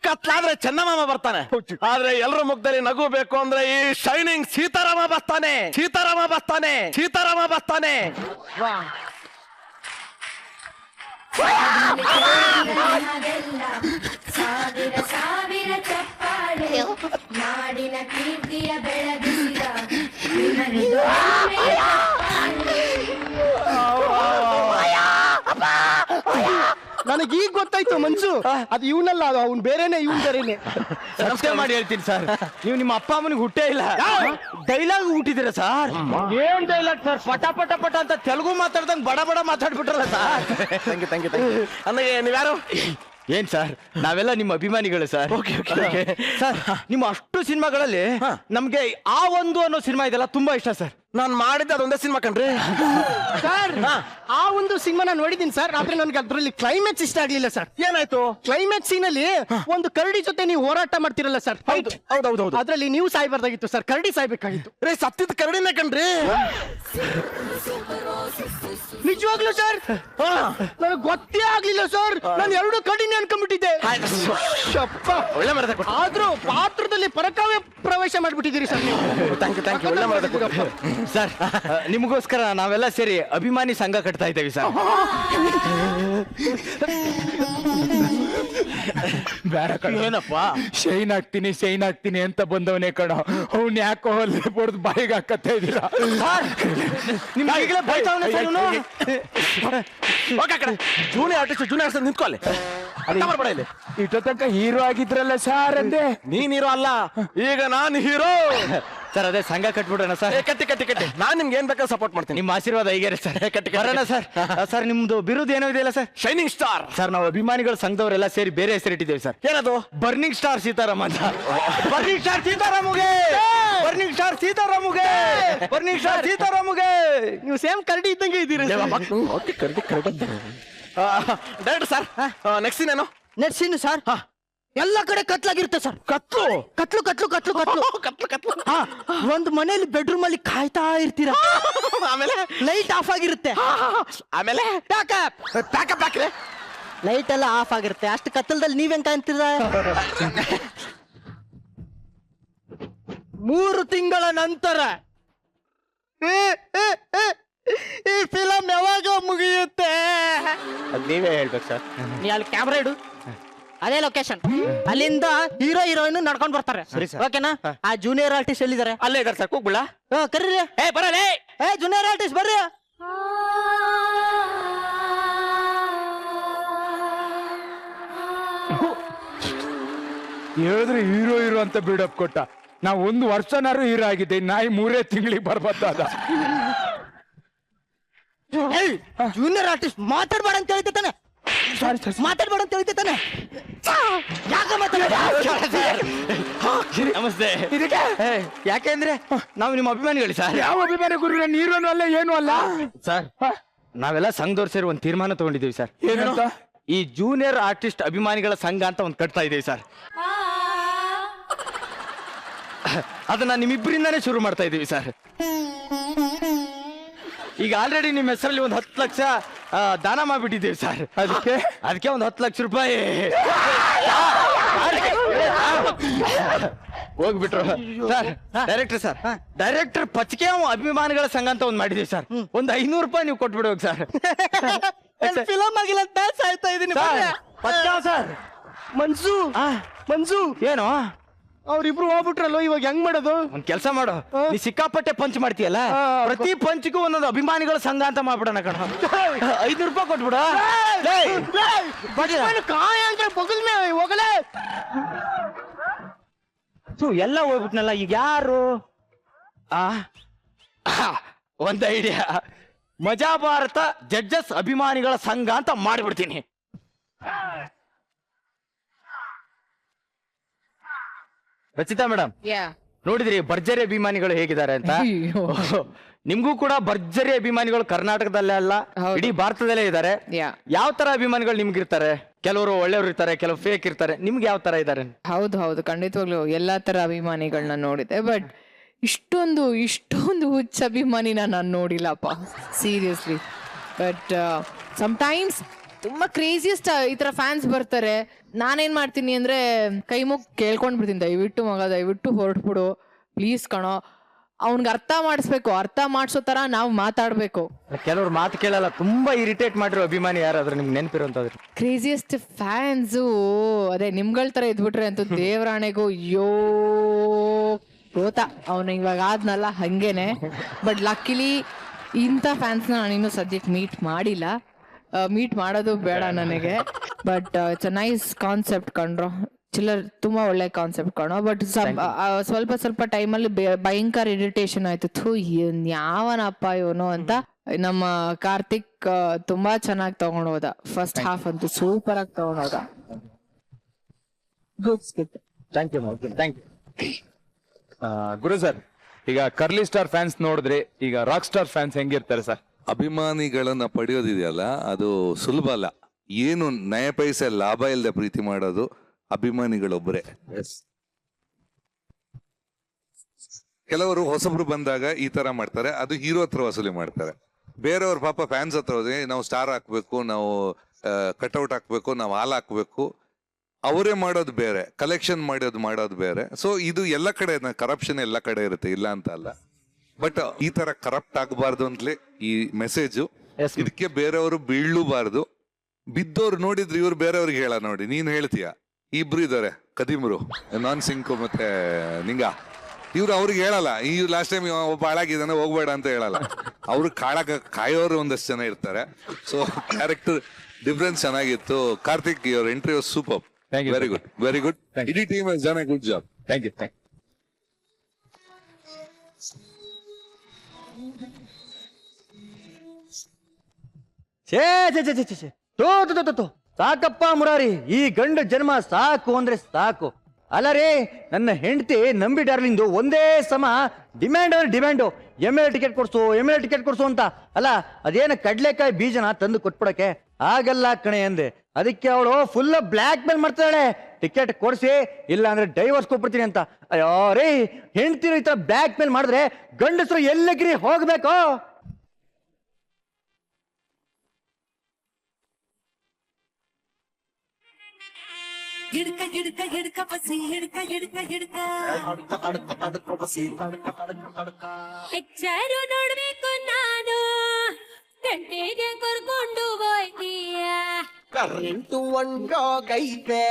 ಕತ್ಲಾದ್ರೆ ಚನ್ನಮಾಮ ಬರ್ತಾನೆ. ಆದ್ರೆ ಎಲ್ಲರ ಮುಖದಲ್ಲಿ ನಗು ಬೇಕು ಅಂದ್ರೆ ಈ ಶೈನಿಂಗ್ ಸೀತಾರಾಮ ಬರ್ತಾನೆ. ಸೀತಾರಾಮ ಬರ್ತಾನೆ. ಸೀತಾರಾಮ ಬರ್ತಾನೆ. ಸಾವಿರ ಸಾವಿರ ಚಪ್ಪಾಳೆ ನಾಡಿನ ಕೀರ್ತಿಯ ಬೆಳಗಿಸಿದ ನಿಮನಿದು ನನಗೆ ಈಗ ಗೊತ್ತಾಯ್ತು ಮನ್ಸು, ಅದು ಇವನಲ್ಲ, ಅದು ಅವ್ನು ಬೇರೆನೆ, ಇವನ್ ಬೇರೆನೆ. ನಮಸ್ಕಾರ ಮಾಡಿ ಹೇಳ್ತೀನಿ ಸರ್. ನೀವು ನಿಮ್ಮ ಅಪ್ಪ ಅಮ್ಮನಿಗೆ ಹುಟ್ಟೇ ಇಲ್ಲ, ಡೈಲಾಗ್ ಹುಟ್ಟಿದಿರ ಸರ್. ಏನ್ ಡೈಲಾಗ್ ಸರ್? ಪಟ ಪಟ ಪಟ ಅಂತ ತೆಲುಗು ಮಾತಾಡ್ದಂಗ್ ಬಡ ಬಡ ಮಾತಾಡ್ಬಿಟ್ರಲ್ಲ ಸರ್. Thank you. ನನಗೆ ನೀವ್ಯಾರು? ಏನ್ ಸರ್, ನಾವೆಲ್ಲ ನಿಮ್ಮ ಅಭಿಮಾನಿಗಳು ಸರ್. ಸರ್ ನಿಮ್ಮ ಅಷ್ಟು ಸಿನಿಮಾಗಳಲ್ಲಿ ನಮ್ಗೆ ಆ ಒಂದು ಅನ್ನೋ ಸಿನಿಮಾ ಇದೆಲ್ಲ ತುಂಬಾ ಇಷ್ಟ ಸರ್. ನಾನು ಮಾಡಿದ್ದೆ ಅದೊಂದೇ ಸಿನಿಮಾ ಕಣ್ರಿ ಸರ್. ಆ ಒಂದು ಸಿನಿಮಾ ನಾನು ನೋಡಿದ್ದೀನಿ ಸರ್, ಆದ್ರೆ ನನಗೆ ಅದ್ರಲ್ಲಿ ಕ್ಲೈಮ್ಯಾಕ್ಸ್ ಇಷ್ಟ ಆಗ್ಲಿಲ್ಲ ಸರ್. ಏನಾಯ್ತು? ಕ್ಲೈಮ್ಯಾಕ್ಸ್ ಸೀನ್ ಅಲ್ಲಿ ಒಂದು ಕರಡಿ ಜೊತೆ ನೀವು ಹೋರಾಟ ಮಾಡ್ತಿರಲ್ಲ ಸರ್. ಹೌದು. ಅದ್ರಲ್ಲಿ ನೀವು ಸಾಯ್ಬಾರ್ದಾಗಿತ್ತು ಸರ್, ಕರಡಿ ಸಾಯ್ಬೇಕಾಗಿತ್ತು. ರೇ ಸತ್ತಿದ ಕರಡಿನೇ ಕಣ್ರಿ. ನಿಜವಾಗ್ಲೂ ಸರ್ ನನಗೆ ಗೊತ್ತೇ ಆಗ್ಲಿಲ್ಲ ಸರ್. ನಾನು 2 ಕರಡಿನೇ ಅನ್ಕೊಂಡ್ಬಿಟ್ಟಿದ್ದೆ. ಒಳ್ಳೆ ಮರದ ಆದ್ರೂ ಪಾತ್ರದಲ್ಲಿ ಪರಕಾವ್ಯ ಪ್ರವೇಶ ಮಾಡ್ಬಿಟ್ಟಿದ್ದೀರಿ ಸರ್ ನೀವು. Thank you. ಒಳ್ಳೆ ಮರದ ಸರ್. ನಿಮಗೋಸ್ಕರ ನಾವೆಲ್ಲ ಸೇರಿ ಅಭಿಮಾನಿ ಸಂಘ ಕಟ್ತಾ ಇದ್ದೇವೆ ಸರ್. ಬೇಡ ಕಣ. ಏನಪ್ಪ? ಶೈನ್ ಆಗ್ತೀನಿ ಅಂತ ಬಂದವನೇ ಕಣ. ಅವ್ನ್ ಯಾಕೋ ಅಲ್ಲಿ ಬಡ್ದು ಬಾಯಿಗೆ ಹಾಕತ್ತಾ ಇದೀರಾ? ನಿಮ್ಗೆ ಈಗಲೇ ಬೈತಾವನೆ ಸರ್ ಇವನು. ಜೂನಿಯರ್ ಆರ್ಟಿಸ್ಟ್ ನಿಂತ್ಕೊಳ್ಳಿ ಮಾಡ್ಬೇಡ ಇಲ್ಲಿ. ಇಷ್ಟೋ ತನಕ ಹೀರೋ ಆಗಿದ್ರಲ್ಲ ಸರ್ ಅಂದೆ. ನೀನ್ ಹೀರೋ ಅಲ್ಲ, ಈಗ ನಾನ್ ಹೀರೋ. ಸರ್ ಅದೇ ಸಂಘ ಕಟ್ಬಿಡೋಣ ಸರ್. ಕಟ್ಟಿ ನಾನ್ ನಿಮ್ಗೆ ಏನ್ ಬೇಕಾದ್ರೆ ಸಪೋರ್ಟ್ ಮಾಡ್ತೀನಿ. ನಿಮ್ಮ ಆಶೀರ್ವಾದ ಹೀಗೆ ಸರ್. ಬರೋಣ ಸರ್. ಸರ್ ನಿಮ್ದು ಬಿರುದು ಏನೋ ಇದೆಯಲ್ಲ ಸರ್? Shining star. ಸರ್ ನಾವು ಅಭಿಮಾನಿಗಳ ಸಂಘದವರೆಲ್ಲ ಸೇರಿ ಬೇರೆ ಹೆಸರಿಟ್ಟಿದ್ದೇವೆ ಸರ್. ಏನದು? ಬರ್ನಿಂಗ್ ಸ್ಟಾರ್ ಸೀತಾರಾಮ್ ಅಂತ. ಬರ್ನಿಂಗ್ ಸ್ಟಾರ್ ಸೀತಾರಾಮುಗೆ, ಬರ್ನಿಂಗ್ ಸ್ಟಾರ್ ಸೀತಾರಾಮುಗೆ, ಬರ್ನಿಂಗ್ ಸ್ಟಾರ್ ಸೀತಾರಾಮುಗೆ. ನೀವು ಸೇಮ್ ಕರಡಿ ಇದ್ದಂಗೆ ಇದ್ದೀರಿ. ಡೈರೆಕ್ಟರ್ ಸರ್, ನೆಕ್ಸ್ಟ್ ಸೀನ್ ಏನು? ನೆಕ್ಸ್ಟ್ ಸೀನ್ ಸರ್ ಎಲ್ಲ ಕಡೆ ಕತ್ಲಾಗಿರುತ್ತೆ ಸರ್. ಕತ್ಲು ಕತ್ಲು ಕತ್ಲು ಕತ್ಲು ಕತ್ಲು ಕತ್ಲು ಕತ್ಲು. ಒಂದು ಮನೆಯಲ್ಲಿ ಬೆಡ್ರೂಮ್ ಅಲ್ಲಿ ಕಾಯ್ತಾ ಇರ್ತೀರಾ. ಆಮೇಲೆ ಲೈಟ್ ಆಫ್ ಆಗಿರುತ್ತೆ. ಆಮೇಲೆ ಪ್ಯಾಕಪ್ ಹಾಕ್ರೆ ಲೈಟ್ ಎಲ್ಲ ಆಫ್ ಆಗಿರುತ್ತೆ. ಅಷ್ಟು ಕತ್ತಲದಲ್ಲಿ ನೀವೇನ್ ಕಾಣ್ತೀರ? 3 ತಿಂಗಳ ನಂತರ ಈ ಫಿಲಂ ಯಾವಾಗ ಮುಗಿಯುತ್ತೆ? ಅದ್ ನೀವೇ ಹೇಳ್ಬೇಕು ಸರ್. ನೀ ಅಲ್ಲಿ ಕ್ಯಾಮ್ರಾ ಇಡು, ಅದೇ ಲೊಕೇಶನ್. ಅಲ್ಲಿಂದ ಹೀರೋ ಹೀರೋಯಿನ್ ನಡ್ಕೊಂಡ್ ಬರ್ತಾರೆ. ಓಕೆನಾ? ಆ ಜೂನಿಯರ್ ಆರ್ಟಿಸ್ಟ್ ಎಲ್ಲಿದ್ದಾರೆ? ಅಲ್ಲೇ ಇದಾರೆ ಸರ್. ಕೂಗ್ಬಿಡ. ಕರೀರಿ. ಬರಲೇ. ಜೂನಿಯರ್ ಆರ್ಟಿಸ್ಟ್ ಬರ್ರಿ. ಹೇಳಿದ್ರೆ ಹೀರೋ ಹೀರೋ ಅಂತ ಬಿಲ್ಡಪ್ ಕೊಟ್ಟ. ನಾ 1 ವರ್ಷನಾರು ಹೀರೋ ಆಗಿದ್ದೆ, ನಾಯಿ 3 ತಿಂಗಳಿಗೆ ಬರ್ಬತ್ತಾದ. ಜೂನಿಯರ್ ಆರ್ಟಿಸ್ಟ್ ಮಾತಾಡ್ಬೇಡ ಅಂತ ಹೇಳ್ತಾನೆ. ಮಾತಾಡ್ಬೇಡ ಅಂತ ಹೇಳ್ತಾನೆ. ನಮಸ್ತೆ. ಯಾಕೆಂದ್ರೆ ನಾವು ನಿಮ್ಮ ಅಭಿಮಾನಿಗಳು ಸರ್. ಯಾವ ಅಭಿಮಾನಿ ಗುರು? ನಾನು ಹೀರೋನು ಅಲ್ಲ, ಏನು ಅಲ್ಲ ಸರ್. ನಾವೆಲ್ಲ ಸಂಘದವ್ರು ಸೇರಿ ಒಂದು ತೀರ್ಮಾನ ತಗೊಂಡಿದ್ದೀವಿ ಸರ್. ಏನಂತ? ಈ ಜೂನಿಯರ್ ಆರ್ಟಿಸ್ಟ್ ಅಭಿಮಾನಿಗಳ ಸಂಘ ಅಂತ ಒಂದು ಕಟ್ತಾ ಇದೀವಿ ಸರ್. ಅದನ್ನ ನಿಮ್ಮಿಬ್ಬರಿಂದಾನೇ ಶುರು ಮಾಡ್ತಾ ಇದೀವಿ ಸರ್. ಈಗ ಆಲ್ರೆಡಿ ನಿಮ್ಮ ಹೆಸರಲ್ಲಿ 10 ಲಕ್ಷ ದಾನ ಮಾಡ್ಬಿಟ್ಟಿದ್ದೀವಿ ಸರ್. ಅದಕ್ಕೆ 10 ಲಕ್ಷ ರೂಪಾಯಿ ಹೋಗ್ಬಿಟ್ರು ಸರ್. ಡೈರೆಕ್ಟರ್ ಸರ್, ಡೈರೆಕ್ಟರ್ ಪಚ್ಕೆ ಅಭಿಮಾನಿಗಳ ಸಂಘ ಅಂತ ಒಂದು ಮಾಡಿದೀವಿ ಸರ್. ಒಂದು 500 ರೂಪಾಯಿ ನೀವು ಕೊಟ್ಬಿಡ್ಬೇಕು ಸರ್. ಫಿಲಮ್ ಆಗಿಲ್ಲ ಅಂತ ಸಾಯ್ತಾ ಇದೀನಿ ಸರ್. ಮನ್ಸು ಏನು ಅವ್ರಿಬ್ರು ಹೋಗ್ಬಿಟ್ರಲ್ಲೋ, ಇವಾಗ ಹೆಂಗ್ ಮಾಡೋದು? ಒಂದ್ ಕೆಲಸ ಮಾಡು, ನೀ ಸಿಕ್ಕಾಪಟ್ಟೆ ಪಂಚ್ ಮಾಡ್ತೀಯಲ್ಲ, ಪ್ರತಿ ಪಂಚ್ಗೂ ಒಂದೊಂದು ಅಭಿಮಾನಿಗಳ ಸಂಘ ಅಂತ ಮಾಡ್ಬಿಡೋಣ ಕಣ. 500 ರೂಪಾಯಿ ಕೊಟ್ಬಿಡ. ಕಾಯ ಅಂದ್ರೆ ಬಗಲ್ ಮೇ ಹೋಗಲೇ. ಎಲ್ಲ ಹೋಗ್ಬಿಟ್ನಲ್ಲ, ಈಗ ಯಾರು? ಒಂದ್ ಐಡಿಯಾ. ಮಜಾ ಭಾರತ ಜಡ್ಜಸ್ ಅಭಿಮಾನಿಗಳ ಸಂಘ ಅಂತ ಮಾಡ್ಬಿಡ್ತೀನಿ. ರಚಿತಾ ಮೇಡಮ್, ನೋಡಿದ್ರಿ ಭರ್ಜರಿ ಅಭಿಮಾನಿಗಳು ಹೇಗಿದ್ದಾರೆ ಅಂತ? ನಿಮ್ಗೂ ಕೂಡ ಭರ್ಜರಿ ಅಭಿಮಾನಿಗಳು ಕರ್ನಾಟಕದಲ್ಲೇ ಅಲ್ಲ, ಇಡೀ ಭಾರತದಲ್ಲೇ ಇದ್ದಾರೆ. ಯಾವ ತರ ಅಭಿಮಾನಿಗಳು ನಿಮ್ಗಿರ್ತಾರೆ? ಕೆಲವರು ಒಳ್ಳೆಯವರು ಇರ್ತಾರೆ, ಕೆಲವು ಫೇಕ್ ಇರ್ತಾರೆ. ನಿಮ್ಗೆ ಯಾವ ತರ ಇದ್ದಾರೆ? ಹೌದು ಖಂಡಿತವಾಗ್ಲು ಎಲ್ಲಾ ತರ ಅಭಿಮಾನಿಗಳನ್ನ ನೋಡಿದೆ. ಬಟ್ ಇಷ್ಟೊಂದು ಹುಚ್ಚ ಅಭಿಮಾನಿನ ನಾನು ನೋಡಿಲ್ಲಪ್ಪ, ಸೀರಿಯಸ್ಲಿ. ಬಟ್ ಸಮ್ಟೈಮ್ಸ್ ತುಂಬಾ ಕ್ರೇಜಿಯಸ್ಟ್ ಈ ತರ ಫ್ಯಾನ್ಸ್ ಬರ್ತಾರೆ. ನಾನೇನ್ ಮಾಡ್ತೀನಿ ಅಂದ್ರೆ ಕೈ ಮುಗ್ ಕೇಳ್ಕೊಂಡ್ಬಿಡ್ತೀನಿ, ದಯವಿಟ್ಟು ಮಗ ದಯವಿಟ್ಟು ಹೊರಟ್ಬಿಡು ಪ್ಲೀಸ್ ಕಣೋ. ಅವ್ನ್ಗೆ ಅರ್ಥ ಮಾಡಿಸ್ಬೇಕು, ಅರ್ಥ ಮಾಡಿಸೋ ತರ ನಾವು ಮಾತಾಡ್ಬೇಕು. ಕೆಲವ್ರು ಮಾತು ಕೇಳಲ್ಲ, ತುಂಬಾ ಇರಿಟೇಟ್ ಮಾಡಿರೋ ಅಭಿಮಾನಿ ಯಾರಾದ್ರೂ ನಿಮ್ಗೆ ನೆನಪಿರುವಂತದ್ರು? ಕ್ರೇಜಿಯಸ್ಟ್ ಫ್ಯಾನ್ಸು ಅದೇ ನಿಮ್ಗಳ ತರ ಇದ್ಬಿಟ್ರೆ ಅಂತೂ ದೇವರಾಣೆಗೂ ಅಯ್ಯೋ ಗೋತಾ. ಅವನು ಇವಾಗ ಆದ್ನಲ್ಲ ಹಂಗೇನೆ. ಬಟ್ ಲಕ್ಕಿಲಿ ಇಂಥ ಫ್ಯಾನ್ಸ್ನ ನಾನಿನ್ನೂ ಸದ್ಯಕ್ಕೆ ಮೀಟ್ ಮಾಡಿಲ್ಲ, ಮೀಟ್ ಮಾಡೋದು ಬೇಡ ನನಗೆ. But it's a nice concept ಕಂಡ್ರು. ಚಿಲ್ಲರ್ ತುಂಬಾ ಒಳ್ಳೆ ಕಾನ್ಸೆಪ್ಟ್ ಕಣೋ. ಬಟ್ ಸ್ವಲ್ಪ ಟೈಮಲ್ಲಿ ಭಯಂಕರ ಇರಿಟೇಷನ್ ಆಯ್ತು. ಯಾವನಪ್ಪ ಇವನು ಅಂತ. ನಮ್ಮ ಕಾರ್ತಿಕ್ ತುಂಬಾ ಚೆನ್ನಾಗಿ ತಗೊಂಡ್ ಹೋದ. ಫಸ್ಟ್ ಹಾಫ್ ಅಂತೂ ಸೂಪರ್ ಆಗಿ ತಗೊಂಡ್ ಹೋದ. Thank you. ಗುರು ಸರ್, ಈಗ ಕರ್ಲಿ ಸ್ಟಾರ್ ಫ್ಯಾನ್ಸ್ ನೋಡಿದ್ರೆ ಈಗ ರಾಕ್ ಸ್ಟಾರ್ ಫ್ಯಾನ್ಸ್ ಹೆಂಗಿರ್ತಾರೆ ಸರ್? ಅಭಿಮಾನಿಗಳನ್ನ ಪಡೆಯೋದಿದೆಯಲ್ಲ, ಅದು ಸುಲಭ ಅಲ್ಲ. ಏನು ನಯ ಪೈಸೆ ಲಾಭ ಇಲ್ಲದೆ ಪ್ರೀತಿ ಮಾಡೋದು ಅಭಿಮಾನಿಗಳೊಬ್ಬರೇ. ಕೆಲವರು ಹೊಸಬ್ರು ಬಂದಾಗ ಈ ತರ ಮಾಡ್ತಾರೆ, ಅದು ಹೀರೋ ಹತ್ರ ವಸೂಲಿ ಮಾಡ್ತಾರೆ. ಬೇರೆಯವ್ರ ಪಾಪ ಫ್ಯಾನ್ಸ್ ಹತ್ರ ಹೋದ್ರೆ ನಾವು ಸ್ಟಾರ್ ಹಾಕ್ಬೇಕು, ನಾವು ಕಟ್ಔಟ್ ಹಾಕ್ಬೇಕು, ನಾವು ಹಾಲ್ ಹಾಕ್ಬೇಕು, ಅವರೇ ಮಾಡೋದು ಬೇರೆ, ಕಲೆಕ್ಷನ್ ಮಾಡೋದು ಬೇರೆ. ಸೊ ಇದು ಎಲ್ಲ ಕಡೆ ಕರಪ್ಷನ್ ಎಲ್ಲ ಕಡೆ ಇರುತ್ತೆ, ಇಲ್ಲ ಅಂತ ಅಲ್ಲ. ಬಟ್ ಈ ತರ ಕರಪ್ಟ್ ಆಗಬಾರ್ದು ಅಂತಲೇ ಈ ಮೆಸೇಜು. ಇದಕ್ಕೆ ಬೇರೆಯವರು ಬೀಳಬಾರ್ದು. ಬಿದ್ದವ್ರು ನೋಡಿದ್ರೆ ಇವ್ರು ಬೇರೆಯವ್ರಿಗೆ ಹೇಳ. ನೋಡಿ, ನೀನ್ ಹೇಳ್ತೀಯ, ಇಬ್ರು ಇದಾರೆ ಕದೀಮ್ರು, ನಾನ್ ಸಿಂಕು ಮತ್ತೆ ನಿಂಗ, ಇವ್ರು ಅವ್ರಿಗೆ ಹೇಳಲ್ಲ, ಈ ಲಾಸ್ಟ್ ಟೈಮ್ ಒಬ್ಬ ಹಾಳಾಗಿದ್ದಾನೆ ಹೋಗ್ಬೇಡ ಅಂತ ಹೇಳಲ್ಲ. ಅವ್ರು ಕಾಯೋರು ಒಂದಷ್ಟು ಜನ ಇರ್ತಾರೆ. ಸೊ ಕ್ಯಾರೆಕ್ಟರ್ ಡಿಫ್ರೆನ್ಸ್ ಚೆನ್ನಾಗಿತ್ತು. Karthik, your entry was super. Very good, very good. ಇಡೀ team has done a good job. Thank you. ಛೇ ಛೇ ಛೇ ಛೇ ಛೇ ತೋ ಸಾಕಪ್ಪ ಮುರಾರಿ, ಈ ಗಂಡು ಜನ್ಮ ಸಾಕು ಅಂದ್ರೆ ಸಾಕು. ಅಲ್ಲ ರೀ, ನನ್ನ ಹೆಂಡತಿ ನಂಬಿ ಡಾರ್ಲಿಂದು ಒಂದೇ ಸಮ ಡಿಮ್ಯಾಂಡ್ ಅಂದ್ರೆ ಡಿಮ್ಯಾಂಡು. MLA ಟಿಕೆಟ್ ಕೊಡ್ಸು ಅಂತ. ಅಲ್ಲ ಅದೇನ ಕಡ್ಲೆಕಾಯಿ ಬೀಜನ ತಂದು ಕೊಟ್ಬಿಡಕ್ಕೆ ಆಗಲ್ಲ ಕಣೆ ಅಂದೆ. ಅದಕ್ಕೆ ಅವಳು ಫುಲ್ ಬ್ಲ್ಯಾಕ್ ಮೇಲ್ ಮಾಡ್ತಾಳೆ, ಟಿಕೆಟ್ ಕೊಡ್ಸಿ ಇಲ್ಲ ಅಂದ್ರೆ ಡೈವರ್ಸ್ ಕೊಟ್ಬಿಡ್ತೀನಿ ಅಂತ. ಅಯ್ಯೋ ರೀ, ಹೆಂಡತಿರು ಈ ತರ ಬ್ಲ್ಯಾಕ್ ಮೇಲ್ ಮಾಡಿದ್ರೆ ಗಂಡಸರು ಎಲ್ಲಗಿರಿ ಹೋಗ್ಬೇಕು. ಹಿಡ್ಕ ಹಿಡ್ಕ ಹಿಡ್ಕ ಬಸಿ ಹಿಡ್ಕ ಹಿಡ್ಕ ಹಿಡ್ಕ ಹೆಚ್ಚಾರು ನೋಡ್ಬೇಕು ನಾನು ಗಂಟೆಗೆ ಕರ್ಕೊಂಡು ಹೋಯ್ತೀಯ. ಕರೆಂಟು ಒಂಡೋಗೈತೆ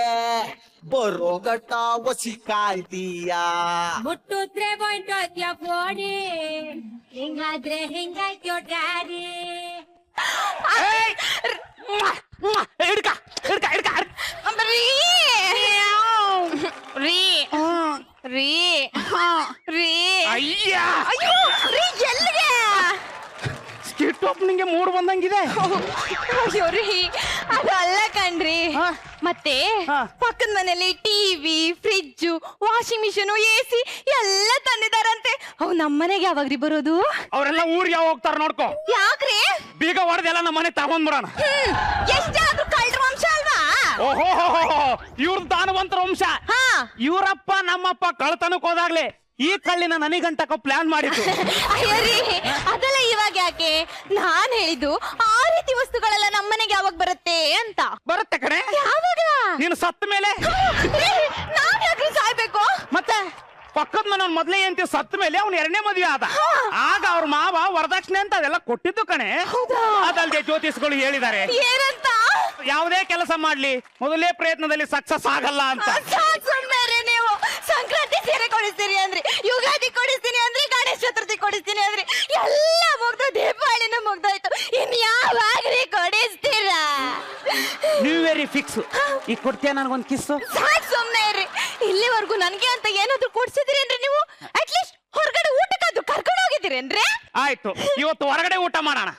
ಬರೋ ಗಟ್ಟ ಒಸಿ ಕಾಯ್ತೀಯ. ಮುಟ್ಟುದ್ರೆ ಹೊಂಟೋದ್ಯ ಫೋಣಿ, ಹಿಂಗಾದ್ರೆ ಹಿಂಗಾಯ್ತೋ ಡ್ಯಾಡಿ. ಹಿಡ್ಕ ಹಿಡ್ಕ ಹಿಡ್ಕ ರೀ ರೀ ರೀ ರೀ ಅಯ್ಯ, ಅಯ್ಯೋ ರೀ, ಎಲ್ಲಿಗೆ? ಸ್ಕಿಟ್ ಓಪನಿಂಗ್ ಮೂಡ್ ಬಂದಂಗಿದೆ. ಅಯ್ಯೋ ರೀ, ಅದಲ್ಲ ಕಣ್ರಿ. ಮತ್ತೆ ಪಕ್ಕದ ಮನೇಲಿ TV, fridge, washing machine, AC ಎಲ್ಲ ತಂದಿದಾರಂತೆ. ಅವ್ ನಮ್ಮನೆಗೆ ಯಾವಾಗ್ರಿ ಬರೋದು? ಅವರೆಲ್ಲ ಊರಿಗೆ ಯಾವ ಹೋಗ್ತಾರ ನೋಡ್ಕೋ. ಯಾಕ್ರಿ? ಬೀಗ ಹೊಡೆದೆಲ್ಲ ನಮ್ಮ ಮನೆ ತಗೊಂಡ್ಬಿಡೋಣ. ಎಷ್ಟಾದ್ರೂ ಕಳ್ರ ವಂಶ ಅಲ್ವಾ? ಓಹೋ, ಇವ್ರದ್ದು ದಾನವಂತರ ವಂಶ. ಇವರಪ್ಪ ನಮ್ಮಪ್ಪ ಕಳ್ತನಕ್ ಹೋದಾಗ್ಲೆ ಈ ಕಳ್ಳಿನ ನನಗಂತಕ ಪ್ಲಾನ್ ಮಾಡಿದ್ದು. ಅಯ್ಯೋ ರೀ, ಅದೆಲ್ಲ ಇವಾಗ ಯಾಕೆ? ನಾನ್ ಹೇಳಿದ್ದು ಆ ರೀತಿ ವಸ್ತುಗಳೆಲ್ಲ ನಮ್ಮನೆಗೆ ಯಾವಾಗ ಬರುತ್ತೆ ಅಂತ. ಬರುತ್ತೆ ಕಣೆ. ಯಾವಾಗ? ನೀನು ಸತ್ತ ಮೇಲೆ. ನಾವ್ ಯಾಕ್ರಿ ಸಾಯ್ಬೇಕು? ಮತ್ತೆ ಪಕ್ಕದ ಮನ ಮೊದ್ಲೇ ಏಂತಿ ಸತ್ತ ಮೇಲೆ ಅವ್ನು 2ನೇ ಮದುವೆ ಆದ. ಆಗ ಅವ್ರ ಮಾವ ವರದಕ್ಷಿಣೆ ಅಂತ ಅದೆಲ್ಲ ಕೊಟ್ಟಿದ್ದು ಕಣೆ. ಅದಲ್ದೆ ಜ್ಯೋತಿಷ್ಗಳು ಹೇಳಿದ್ದಾರೆ, ಏನಂತ? ಯಾವುದೇ ಕೆಲಸ ಮಾಡ್ಲಿ ಮೊದಲೇ ಪ್ರಯತ್ನದಲ್ಲಿ ಸಕ್ಸಸ್ ಆಗಲ್ಲ ಅಂತ. ಸುಮ್ಮನೆ ನೀವು ಸಂಕ್ರಾಂತಿ ಸೀರೆ ಕೊಡಿಸ್ತೀರಿ ಅಂದ್ರಿ, ಯುಗಾದಿ ಕೊಡಿಸ್ತೀನಿ ಅಂದ್ರಿ, ಗಣೇಶ ಚತುರ್ಥಿ ಕೊಡಿಸ್ತೀನಿ ಅಂದ್ರಿ, ಎಲ್ಲ ಮುಗ್ದು ದೀಪಾವಳಿನೂ ಮುಗ್ದೋಯ್ತು. ಇನ್ ಯಾವಾಗ್ರಿ ಕೊಡಿಸ್ತೀರಾ? New year fix. ಈಗ ಕೊಡ್ತೀಯ ನನಗೊಂದು ಕಿಸ್ಸು? ಸಾಕ್ ಸುಮ್ನೆ ಇರ್ರಿ. ಇಲ್ಲಿವರೆಗೂ ನನ್ಗೆ ಅಂತ ಏನಾದ್ರು ಕೊಡ್ಸಿದ್ರೇನ್ರಿ ನೀವು? ಅಟ್ಲೀಸ್ಟ್ ಹೊರಗಡೆ ಊಟಕ್ಕಾದ್ರು ಕರ್ಕೊಂಡು ಹೋಗಿದ್ದೀರೇನ್ರಿ? ಆಯ್ತು, ಇವತ್ತು ಹೊರಗಡೆ ಊಟ ಮಾಡೋಣ.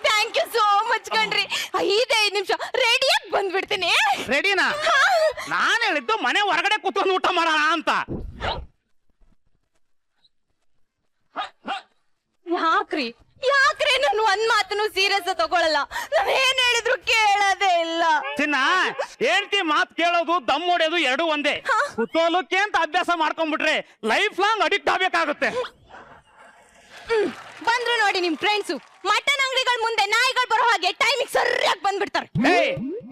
ಥ್ಯಾಂಕ್ ಯು ಸೋ ಮಚ್ ಕಣ್ರಿ. 5 ನಿಮಿಷ ರೆಡಿಯಾಗಿ ಬಂದ್ಬಿಡ್ತೀನಿ. ರೆಡಿನಾ? ನಾನು ಹೇಳಿದ್ದು ಮನೆ ಹೊರಗಡೆ ಕೂತ್ಕೊಂಡು ಊಟ ಮಾಡೋಣ ಅಂತ. ಯಾಕ್ರಿ ನಾನು ಒಂದ್ ಮಾತನ್ನು ಸೀರಿಯಸ್ ತಗೊಳಲ್ಲ. ನಾವ್ ಏನ್ ಹೇಳಿದ್ರು ಕೇಳೋದೇ ಇಲ್ಲ. ಚಿನ್ನ, ಹೇಳ್ತಿ ಮಾತು ಕೇಳೋದು ದಮ್ ಹೊಡೆಯೋದು ಎರಡು ಒಂದೇ. ಕುತೂಹಲಕ್ಕೆ ಅಂತ ಅಭ್ಯಾಸ ಮಾಡ್ಕೊಂಡ್ಬಿಟ್ರೆ ಲೈಫ್ ಲಾಂಗ್ ಅಡಿಕ್ಟ್ ಆಗ್ಬೇಕಾಗುತ್ತೆ. ಬಂದ್ರು ನೋಡಿ ನಿಮ್ ಫ್ರೆಂಡ್ಸು, ಮಟನ್ ಅಂಗಡಿಗಳ ಮುಂದೆ ನಾಯಿಗಳು ಬರೋ ಹಾಗೆ ಟೈಮಿಗೆ ಸರಿಯಾಗಿ ಬಂದ್ಬಿಡ್ತಾರೆ.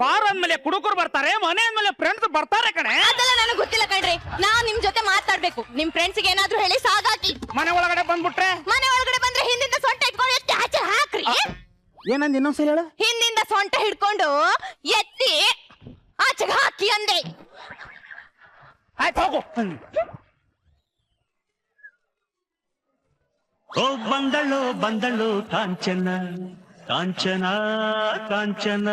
ಬಾರ್ ಅಂದ್ಮೇಲೆ ಕುಡುಕರು ಬರ್ತಾರೆ, ಮನೆ ಅಂದ್ಮೇಲೆ ಫ್ರೆಂಡ್ಸ್ ಬರ್ತಾರೆ ಕಣೆ. ಅದೆಲ್ಲ ನನಗೆ ಗೊತ್ತಿಲ್ಲ ಕಣ್ರಿ. ನಾವ್ ನಿಮ್ ಜೊತೆ ಮಾತಾಡ್ಬೇಕು. ನಿಮ್ ಫ್ರೆಂಡ್ಸ್ಗೆ ಏನಾದ್ರೂ ಹೇಳಿ ಸಾಗಾಕಿ. ಮನೆ ಒಳಗಡೆ ಬಂದ್ಬಿಟ್ರೆ? ಮನೆ ಒಳಗಡೆ ಬಂದ್ರೆ ಹಿಂದಿಂದ ಸೊಂಟ ಇಟ್ಕೊಂಡು ಎತ್ತಿ ಆಚೆ ಹಾಕ್ರಿ. ಏನಂದ್ ಇನ್ನೊಂದ್ಸಲ ಹೇಳ. ಹಿಂದಿಂದ ಸೊಂಟ ಹಿಡ್ಕೊಂಡು ಎತ್ತಿ ಆಚೆಗೆ ಹಾಕಿ ಅಂದೆ. ಆಯ್ತು, ಹೋಗು. ಓ ಬಂದಳು ಬಂದಳು ಕಾಂಚನ ಕಾಂಚನ ಕಾಂಚನ,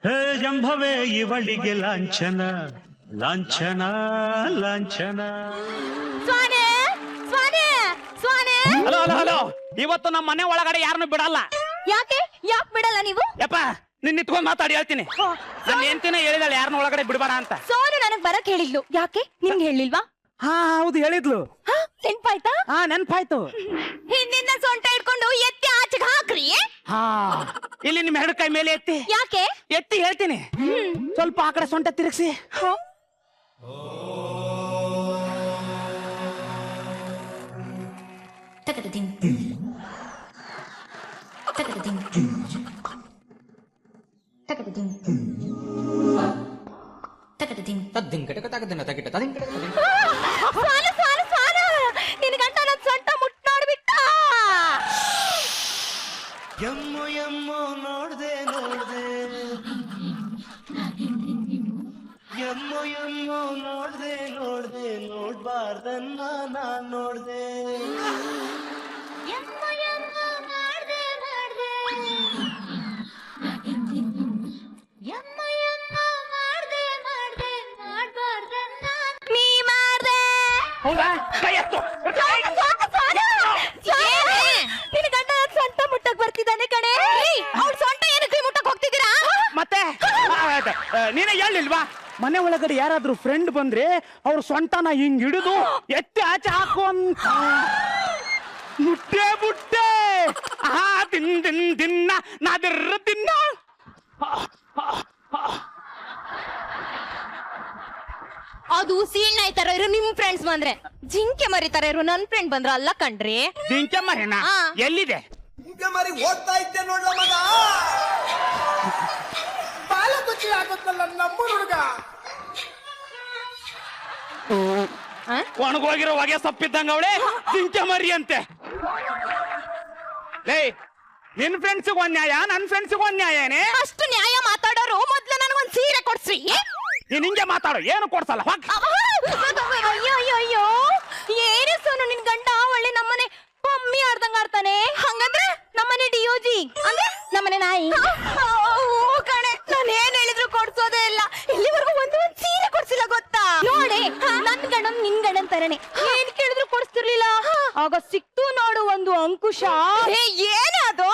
ಹೇ ಜಂಭವೇ ಇವಳಿಗೆ ಲಾಂಛನ ಲಾಂಛನ ಲಾಂಛನ. ಸ್ವಾನೆ ಸ್ವಾನೆ ಸ್ವಾನೆ. ಹಲೋ ಹಲೋ ಹಲೋ, ಇವತ್ತು ನಮ್ಮ ಮನೆ ಒಳಗಡೆ ಯಾರನ್ನು ಬಿಡಲ್ಲ. ಯಾಕೆ ಬಿಡಲ್ಲ ನೀವು? ಯಪ್ಪ, ನಿನ್ ನಿಂತ್ಕೊಂಡ್ ಮಾತಾಡಿ ಹೇಳ್ತೀನಿ. ನನ್ನ ಹೆಂಡತಿನ ಹೇಳಿದಾಳೆ ಯಾರನ್ನ ಒಳಗಡೆ ಬಿಡಬೇಡ ಅಂತ. ಸೋನು ನನಗ್ ಬರಕ್ ಹೇಳಿದ್ಲು. ಯಾಕೆ ನಿಮ್ಗೆ ಹೇಳಿಲ್ವಾ? ಹಾ ಹೌದು, ಹೇಳಿದ್ಲು. ನೆನ್ಪಾಯ್ತಾ? ಹಾ ನೆನ್ಪಾಯ್ತು. ಹಿಂದಿಂದ ಸೊಂಟ ಹಿಡ್ಕೊಂಡು ಎತ್ತಿ ಆಚೆಗೆ ಹಾಕ್ರಿ. ಹಾ, ಇಲ್ಲಿ ನಿಮ್ 2 ಕೈ ಮೇಲೆ ಎತ್ತಿ. ಯಾಕೆ? ಎತ್ತಿ ಹೇಳ್ತೀನಿ. ಸ್ವಲ್ಪ ಆ ಕಡೆ ಸೊಂಟ ತಿರುಗಿಸಿ. ನಿನ್ ಗಂಡ ನನ್ ಸೊಂಟ ಮುಟ್ ನೋಡ್ಬಿಟ್ಟ. ಎಮ್ಮು ಎಮ್ಮು ನೋಡ್ದೆ ನೋಡ್ದೆ ಎಮ್ಮು ಎಮ್ಮು ನೋಡ್ದೆ ನೋಡ್ದೆ ನೋಡ್ಬಾರ್ದನ್ನ ನಾನ್ ನೋಡ್ದೆ ನೀ ಮಾಡ್ದೆ. ಹೌದಾ? ಕೈ ಎತ್ತು. ನಿನ್ ಗಂಡ ನನ್ ಸೊಂಟ ಮುಟ್ಟಕ್ ಬರ್ತಿದ್ದಾನೆ ಕಣೆ. ಅವ್ಳ ಸೊಂಟ ಏನಕ್ಕೆ ಮುಟ್ಟಕ್ ಹೋಗ್ತಿದ್ದೀರಾ? ಮತ್ತೆ ನೀನೇ ಹೇಳಿಲ್ವಾ ಮನೆ ಒಳಗಡೆ ಯಾರಾದ್ರೂ ಫ್ರೆಂಡ್ ಬಂದ್ರೆ ಅವ್ರ ಸೊಂಟನ ಹಿಂಗ್ ಹಿಡಿದು ಎತ್ತಿ ಆಚೆ ಹಾಕು ಅಂತ. ಮುಟ್ಟೆ ಮುಟ್ಟೆ ದಿನ್ ದಿನ್ ದಿನ್ನ ನಾದಿರ್ರ ದಿನ್ನ. ಅದು ಸೀಳ್ನಾಯಿ ತರ ಇರೋ ನಿಮ್ ಫ್ರೆಂಡ್ಸ್ ಬಂದ್ರೆ, ಜಿಂಕೆ ಮರಿ ತರ ಇರೋ ನನ್ ಫ್ರೆಂಡ್ ಬಂದ್ರ ಅಲ್ಲ ಕಣ್ರಿ. ಜಿಂಕೆ ಮರಿನಾ? ಆ. ಎಲ್ಲಿದೆ? ಮರಿ ಓದ್ತಾ ಇದ್ದೆ ನೋಡ್ಲ ಮಗ, ಬಾಲ ಕುಚ್ಚಿ ಆಗುತ್ತಲ್ಲ ನಮ್ಮ ಹುಡುಗ. ಒಣಗೋಗಿರೋ ಹೊಗೆ ಸಪ್ಪಿದ್ದಂಗ ಅವಳೆ ಜಿಂಕೆ ಮರಿ ಅಂತೆ. ಲೇ, ನಿನ್ ಫ್ರೆಂಡ್ಸಿಗೆ ಒಂದ್ ನ್ಯಾಯ, ನನ್ ಫ್ರೆಂಡ್ಸಿಗೆ ಒಂದ್ ನ್ಯಾಯ ಏನೇ? ಅಷ್ಟು ನ್ಯಾಯ ಮಾತಾಡೋರು ಮೊದ್ಲು ನನಗೊಂದ್ ಸೀರೆ ಕೊಡ್ಸ್ರಿ. ನೀನ್ ಹಿಂಗೆ ಮಾತಾಡು, ಏನು ಕೊಡ್ಸಲ್ಲ. ಅಯ್ಯೋ ಅಯ್ಯೋ ಅಯ್ಯೋ, ಏನೇ ಸೋನು ನಿನ್ ಗಂಡ ಒಳ್ಳೆ ನಮ್ಮನೆ ಪಮ್ಮಿ ಆಡ್ದಂಗ ಆಡ್ತಾನೆ. ಹಂಗಂದ್ರೆ ನಮ್ಮನೆ ಡಿಯೋಜಿ ಅಂದ್ರೆ ನಮ್ಮನೆ ನಾಯಿ. ಕಣೆ, ನಾನು ಏನ್ ಹೇಳಿದ್ರು ಕೊಡ್ಸೋದೇ ಇಲ್ಲ. ಇಲ್ಲಿವರೆಗೂ ಒಂದ್ ಸೀರೆ ಕೊಡ್ಸಿಲ್ಲ ಗೊತ್ತಾ? ನೋಡಿ, ನನ್ ಗಂಡನ್ ನಿನ್ ಗಂಡನ್ ತರನೆ ಏನ್ ಕೇಳಿದ್ರು ಕೊಡ್ಸ್ತಿರ್ಲಿಲ್ಲ. ಆಗ ಸಿಕ್ತು ನೋಡು ಒಂದು ಅಂಕುಶ. ಏನದು?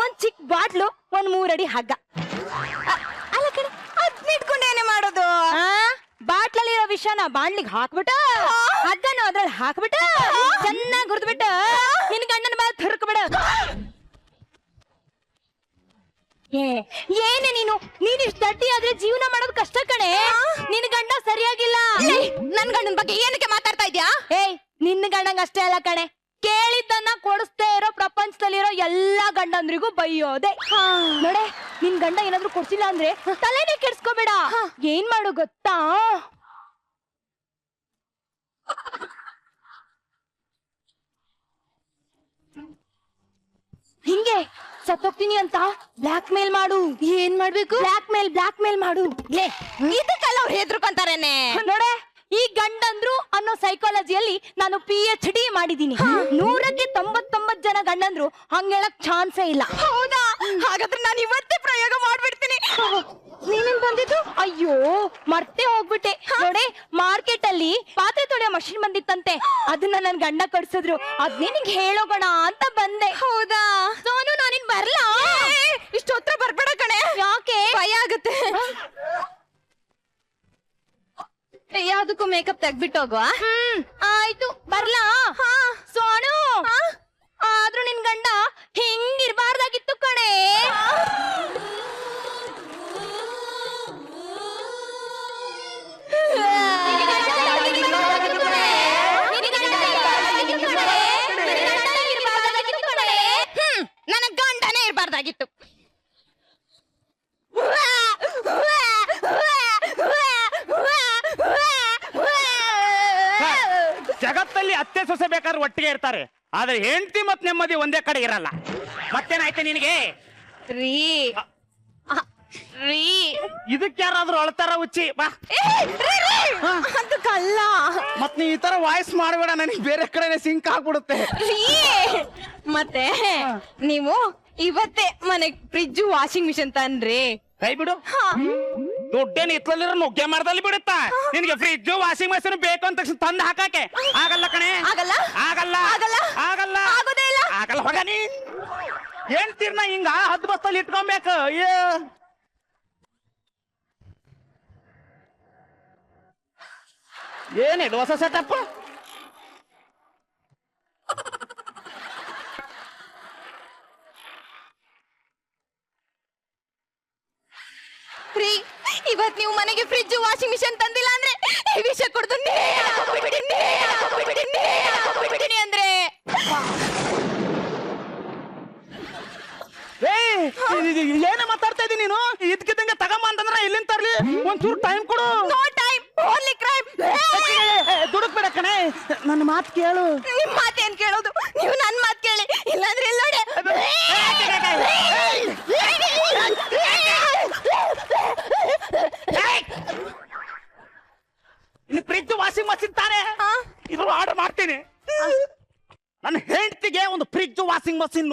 ಒಂದ್ ಚಿಕ್ಕ ಬಾಟ್ಲು, ಒಂದ್ 3 ಅಡಿ ಹಗ್ಗ. ಅಲ್ಲ ಕಣೆ, ಅದ್ನಿಟ್ಕೊಂಡು ಏನೇ ಮಾಡೋದು? ಬಾಟ್ಲಲ್ಲಿರೋ ವಿಷನ ಬಾಣ್ಲಿಗೆ ಹಾಕ್ಬಿಟ್ಟು ಹಗ್ಗನು ಅದ್ರಲ್ಲಿ ಹಾಕ್ಬಿಟ್ಟು ಚೆನ್ನಾಗಿ ಹುರಿದ್ಬಿಟ್ಟು ನಿನ್ ಗಂಡನ ಮೇಲೆ ತುರ್ಕ್ಬಿಡ. ಏನೇ ನೀನ್ ಇಷ್ಟ ದಡ್ಡಿ ಆದ್ರೆ ಜೀವನ ಮಾಡೋದು ಕಷ್ಟ ಕಣೆ. ನಿನ್ ಗಂಡ ಸರಿಯಾಗಿಲ್ಲ. ನನ್ ಗಂಡನ ಬಗ್ಗೆ ಏನಕ್ಕೆ ಮಾತಾಡ್ತಾ ಇದ್ಯಾ? ಏಯ್, ನಿನ್ನ ಗಂಡಂಗ ಅಷ್ಟೇ ಅಲ್ಲ ಕಣೆ, ಕೇಳಿದ್ದನ್ನ ಕೊಡಿಸ್ತಾ ಇರೋ ಪ್ರಪಂಚದಲ್ಲಿರೋ ಎಲ್ಲಾ ಗಂಡಂದ್ರಿಗೂ ಬೈಯೋದೆ. ನೋಡೆ, ನಿನ್ ಗಂಡ ಏನಾದ್ರು ಕೊಡ್ಸಿಲ್ಲ ಅಂದ್ರೆ ತಲೆನೇ ಕೆಡ್ಸ್ಕೋಬೇಡ. ಏನ್ ಮಾಡು ಗೊತ್ತಾ? ಹಿಂಗೆ ಸತ್ತೋಗ್ತೀನಿ ಅಂತ ಬ್ಲಾಕ್ ಮೇಲ್ ಮಾಡು. ಏನ್ ಮಾಡ್ಬೇಕು? ಬ್ಲಾಕ್ ಮೇಲ್ ಮಾಡು. ಇದಕ್ಕೆಲ್ಲ ಅವ್ರು ಹೆದ್ರುಕೊಂತಾರೇನೆ. ನೋಡೆ, ಈ ಗಂಡಂದ್ರು ಅನ್ನೋ ಸೈಕಾಲಜಿಯಲ್ಲಿ ನಾನು PhD ಮಾಡಿದೀನಿ. 100ಕ್ಕೆ 99 ಜನ ಗಂಡಂದ್ರು ಹಂಗೇಳಕ್ ಚಾನ್ಸೇ ಇಲ್ಲ. ಹೌದಾ? ಹಾಗಾದ್ರೆ ನಾನು ಇವತ್ತೇ ಪ್ರಯೋಗ ಮಾಡ್ಬಿಡ್ತೀನಿ. ನೀನೇನ್ ಬಂದಿದ್ದು? ಅಯ್ಯೋ, ಮರ್ತೇ ಹೋಗ್ಬಿಟ್ಟೆ. ನೋಡೆ, ಮಾರ್ಕೆಟ್ ಅಲ್ಲಿ ಪಾತ್ರೆ ತೊಳೆಯೋ ಮಷಿನ್ ಬಂದಿತ್ತಂತೆ, ಅದನ್ನ ನನ್ ಗಂಡ ಕಡ್ಸಿದ್ರು. ಅದ್ನೇ ನಿಂಗೆ ಹೇಳೋಗೋಣ ಅಂತ ಬಂದೆ. ಹೌದಾ? ಸೋನು, ನಾನಿನ್ ಬರ್ಲಾ? ಇಷ್ಟು ಹತ್ರ ಬರ್ಬೇಡ ಕಣೆ. ಯಾಕೆ? ಭಯ ಆಗುತ್ತೆ. ಯಾವ್ದಕ್ಕೂ ಮೇಕಪ್ ತೆಗ್ಬಿಟ್ಟು ಹೋಗುವ. ಆಯ್ತು, ಬರ್ಲಾ? ಸೋನು, ಆದ್ರೂ ನಿನ್ ಗಂಡ ಹಿಂಗಿರ್ಬಾರ್ದಾಗಿತ್ತು ಕಣೆ. ನನಗ್ ಗಂಡನೇ ಇರ್ಬಾರ್ದಾಗಿತ್ತು. ಜಗತ್ತಲ್ಲಿ ಅತ್ತೆ ಸೊಸೆ ಬೇಕಾದ್ರೆ ಒಟ್ಟಿಗೆ ಇರ್ತಾರೆ, ಆದ್ರೆ ಹೆಂಡತಿ ಮತ್ ನೆಮ್ಮದಿ ಒಂದೇ ಕಡೆ ಇರಲ್ಲ. ಮತ್ತೇನಾಯ್ತು ನಿನಗೆ? ರೀ, ಇದಕ್ಕೆ ಯಾರಾದ್ರೂ ಅಳ್ತಾರ ಹುಚ್ಚಿ? ಬಾ. ಅದಕ್ಕಲ್ಲ. ಮತ್ ನೀ ಈ ತರ ವಾಯ್ಸ್ ಮಾಡ್ಬೇಡ, ನನಗೆ ಬೇರೆ ಕಡೆ ಸಿಂಕ್ ಆಗ್ಬಿಡುತ್ತೆ. ಮತ್ತೆ ನೀವು ಇವತ್ತೇ ಮನೆಗ್ ಫ್ರಿಜ್ ವಾಷಿಂಗ್ ಮಿಷಿನ್ ತನ್ರಿ. ಕೈ ಬಿಡು, ದುಡ್ಡೇನು ಇತ್ಲಲ್ಲಿರೋ ನುಗ್ಗೆ ಮರದಲ್ಲಿ ಬಿಡುತ್ತಾ? ನಿನ್ಗೆ ಫ್ರಿಜ್ ವಾಷಿಂಗ್ ಮೆಷಿನ್ ಬೇಕು ಅಂತ ತಕ್ಷಣ ತಂದು ಹಾಕಾಕೆ ಆಗಲ್ಲ ಕಣೆ. ಆಗಲ್ಲ ಆಗಲ್ಲ ಆಗಲ್ಲ ಆಗಲ್ಲ ಆಗೋದೇ ಇಲ್ಲ. ಆಗಲ್ಲ. ಹೋಗ ನೀ ಹೆಣ್ತೀರ್ನ ಹಿಂಗ 10 ಬಸ್ತಲ್ಲಿ ಇಟ್ಕೊಬೇಕು. ಏನಿದು ಹೊಸ ಸೆಟಪ್? ಇವತ್ ನೀವು ಮನೆಗೆ ಫ್ರಿಜ್ ವಾಷಿಂಗ್ ಮಿಷಿನ್ ತಂದಿಲ್ಲ ಅಂದ್ರೆ ಈ ವಿಷಯ ಕುಡ್ದು ಅಂದ್ರೆ ಏನ ಮಾತಾಡ್ತಾ ಇದ್ದೀನಿ ನೀನು? ಇದಕ್ಕಿದ್ದಂಗೆ ತಗಮ್ಮ ಅಂತಂದ್ರೆ ಇಲ್ಲಿಂದ ತರ್ಲಿ. ಒಂಚೂರು ಟೈಮ್ ಕೊಡು. No time, only crime. ದುಡುಕ್ಬೇಡ ಕಣೆ, ನನ್ನ ಮಾತು ಕೇಳು. ನಿಮ್ ಮಾತೇನ್ ಕೇಳೋದು? ನೀವು ನನ್ ಮಾತ್ ಕೇಳಿ, ಇಲ್ಲಾಂದ್ರೆ ಇಲ್ಲ ನೋಡಿ. ಇನ್ನು ಫ್ರಿಡ್ಜ್ ವಾಷಿಂಗ್ ಮಷಿನ್ ತಾನೆ ಇದು ಆರ್ಡರ್ ಮಾಡ್ತೀನಿ. ನನ್ನ ಹೆಂಡತಿಗೆ ಒಂದು fridge washing machine.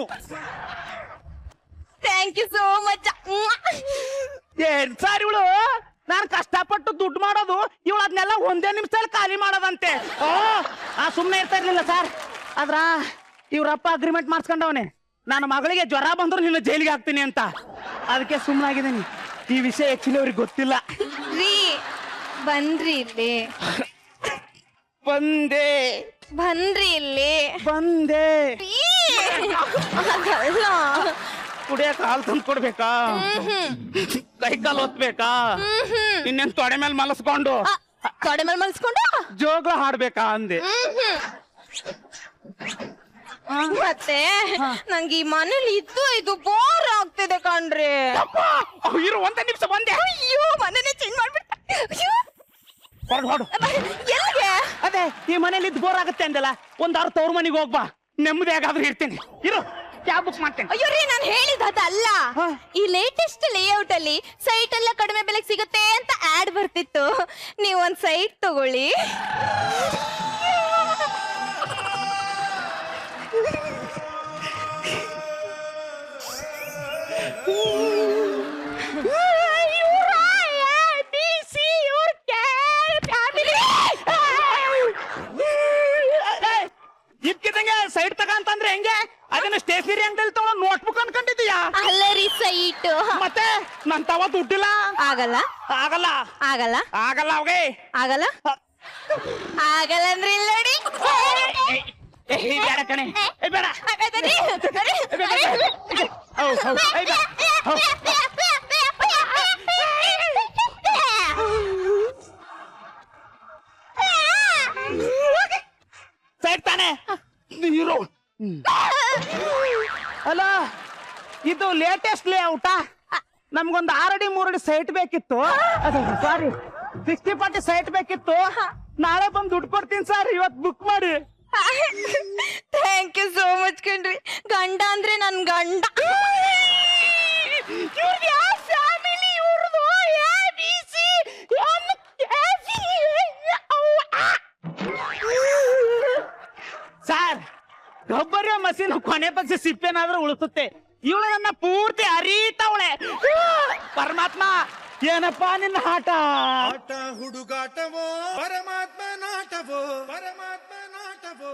Thank you so much. ಏನ್ ಸರ್ ಇವಳು, ನಾನು ಕಷ್ಟಪಟ್ಟು ದುಡ್ಡು ಮಾಡೋದು, ಇವಳು ಅದನ್ನೆಲ್ಲ ಒಂದೇ ನಿಮಿಷದಲ್ಲಿ ಖಾಲಿ ಮಾಡೋದಂತೆ. ಸುಮ್ಮನೆ ಇರ್ತಾ ಇರ್ಲಿಲ್ಲ ಸರ್. ಆದ್ರ ಇವ್ರಪ್ಪ ಅಗ್ರಿಮೆಂಟ್ ಮಾಡಿಸ್ಕೊಂಡವನೆ, ನನ್ನ ಮಗಳಿಗೆ ಜ್ವರ ಬಂದ್ರು ನಿನ್ನ ಜೈಲಿಗೆ ಹಾಕ್ತೀನಿ ಅಂತ. ಅದಕ್ಕೆ ಸುಮ್ಮನಾಗಿದ್ದೀನಿ. ಈ ವಿಷಯ ಆಕ್ಚುಲಿ ಅವ್ರಿಗೆ ಗೊತ್ತಿಲ್ಲ. ರೀ ಬನ್ರಿ ಇಲ್ಲಿ. ಬಂದೆ ಬನ್ರಿ ಇಲ್ಲಿ. ಬಂದೆ. ಅದಲ್ಲ. ಕುಡಿಯಕ್ ಹಾಲು ತಂದು ಕೊಡ್ಬೇಕಾ? ಕೈ ಕಾಲು ಒತ್ಬೇಕಾ? ಇನ್ನೇನ್ ತೊಡೆ ಮೇಲೆ ಮಲಸ್ಕೊಂಡು ತೊಡೆ ಮೇಲೆ ಮಲ್ಸ್ಕೊಂಡು ಜೋಗ ಹಾಡ್ಬೇಕಾ ಅಂದೆ. ಮತ್ತೆ ನಂಗೆ ಈ ಮನೇಲಿ ಇದು ಬೋರ್ ಆಗ್ತಿದೆ ಕಣ್ರಿ. ಇರು ಒಂದೇ ನಿಮಿಷ ಬಂದೆ. ಅಯ್ಯೋ ಮನೇನೆ ಚೇಂಜ್ ಮಾಡ್ಬಿಟ್ಟೆ. ಹೊಡು ಎಲ್ಲಿಗೆ? ಅದೇ ಈ ಮನೇಲಿ ಇದ್ದು ಬೋರ್ ಆಗುತ್ತೆ ಅಂದಲ್ಲ, ಒಂದಾರು ತವ್ರ ಮನೆಗೆ ಹೋಗ್ಬಾ, ನೆಮ್ಮದಿಯಾಗಾದ್ರೂ ಇರ್ತೀನಿ. ಇರು ಕ್ಯಾಬ್ ಬುಕ್ ಮಾಡ್ತೇನೆ. ಅಯ್ಯೋ ರೀ, ನಾನು ಹೇಳಿದಲ್ಲ, ಈ ಲೇಟೆಸ್ಟ್ ಲೇಔಟ್ ಅಲ್ಲಿ ಸೈಟ್ ಎಲ್ಲ ಕಡಿಮೆ ಬೆಲೆಗೆ ಸಿಗುತ್ತೆ ಅಂತ ಆಡ್ ಬರ್ತಿತ್ತು. ನೀವು ಒಂದ್ ಸೈಟ್ ತಗೊಳ್ಳಿ. ಇದ್ಕಿದಂಗೆ ಸೈಟ್ ತಗಂತಂದ್ರೆ ಹೆಂಗೆ? ಅದನ್ನ ಸ್ಟೇಷನರಿ ಅಂಗಡಿಯಲ್ಲಿ ತಗೊಂಡು ನೋಟ್ಬುಕ್ ಅನ್ಕೊಂಡಿದೀಯಾ? ಅಲ್ಲ ರೀ ಸೈಟ್. ಮತ್ತೆ ನನ್ ತವ ದುಡ್ಡಿಲ್ಲ. ಆಗಲ್ಲ ಆಗಲ್ಲ ಆಗಲ್ಲ ಆಗಲ್ಲ ಅವಗೆ ಆಗಲ್ಲ ಆಗಲ್ಲ ಅಂದ್ರೆ ಇಲ್ಲ ನೋಡಿ. ಬೇಡ ಕಣೆ, ಬೇಡ. ಸೈಟ್ ತಾನೆ ಇರೋ. ಅಲ್ಲ ಇದು ಲೇಟೆಸ್ಟ್ ಲೇಔಟಾ? ನಮ್ಗೊಂದು 6 ಅಡಿ 3 ಅಡಿ ಸೈಟ್ ಬೇಕಿತ್ತು. ಸಾರಿ 60-40 ಸೈಟ್ ಬೇಕಿತ್ತು. ನಾಳೆ ಬಂದು ದುಡ್ಡು ಕೊಡ್ತೀನಿ ಸರ್, ಇವತ್ತು ಬುಕ್ ಮಾಡಿ. ಥ್ಯಾಂಕ್ ಯು ಸೋ ಮಚ್ ಕಣ್ರಿ. ಗಂಡ ಅಂದ್ರೆ ನನ್ ಗಂಡ. ಸರ್ ಗೊಬ್ಬರ ಮಷೀನ್ ಕೊನೆ ಪಕ್ಷ ಸಿಪ್ಪೆನಾದ್ರೂ ಉಳಿಸುತ್ತೆ. ಇವಳು ನನ್ನ ಪೂರ್ತಿ ಅರೀತಾವಳೆ. ಪರಮಾತ್ಮ ಏನಪ್ಪಾ ನಿನ್ನ ಆಟ? ಆಟ ಹುಡುಗಾಟವೋ ಪರಮಾತ್ಮ ನಾಟವೋ, ಪರಮಾತ್ಮ ನಾಟವೋ.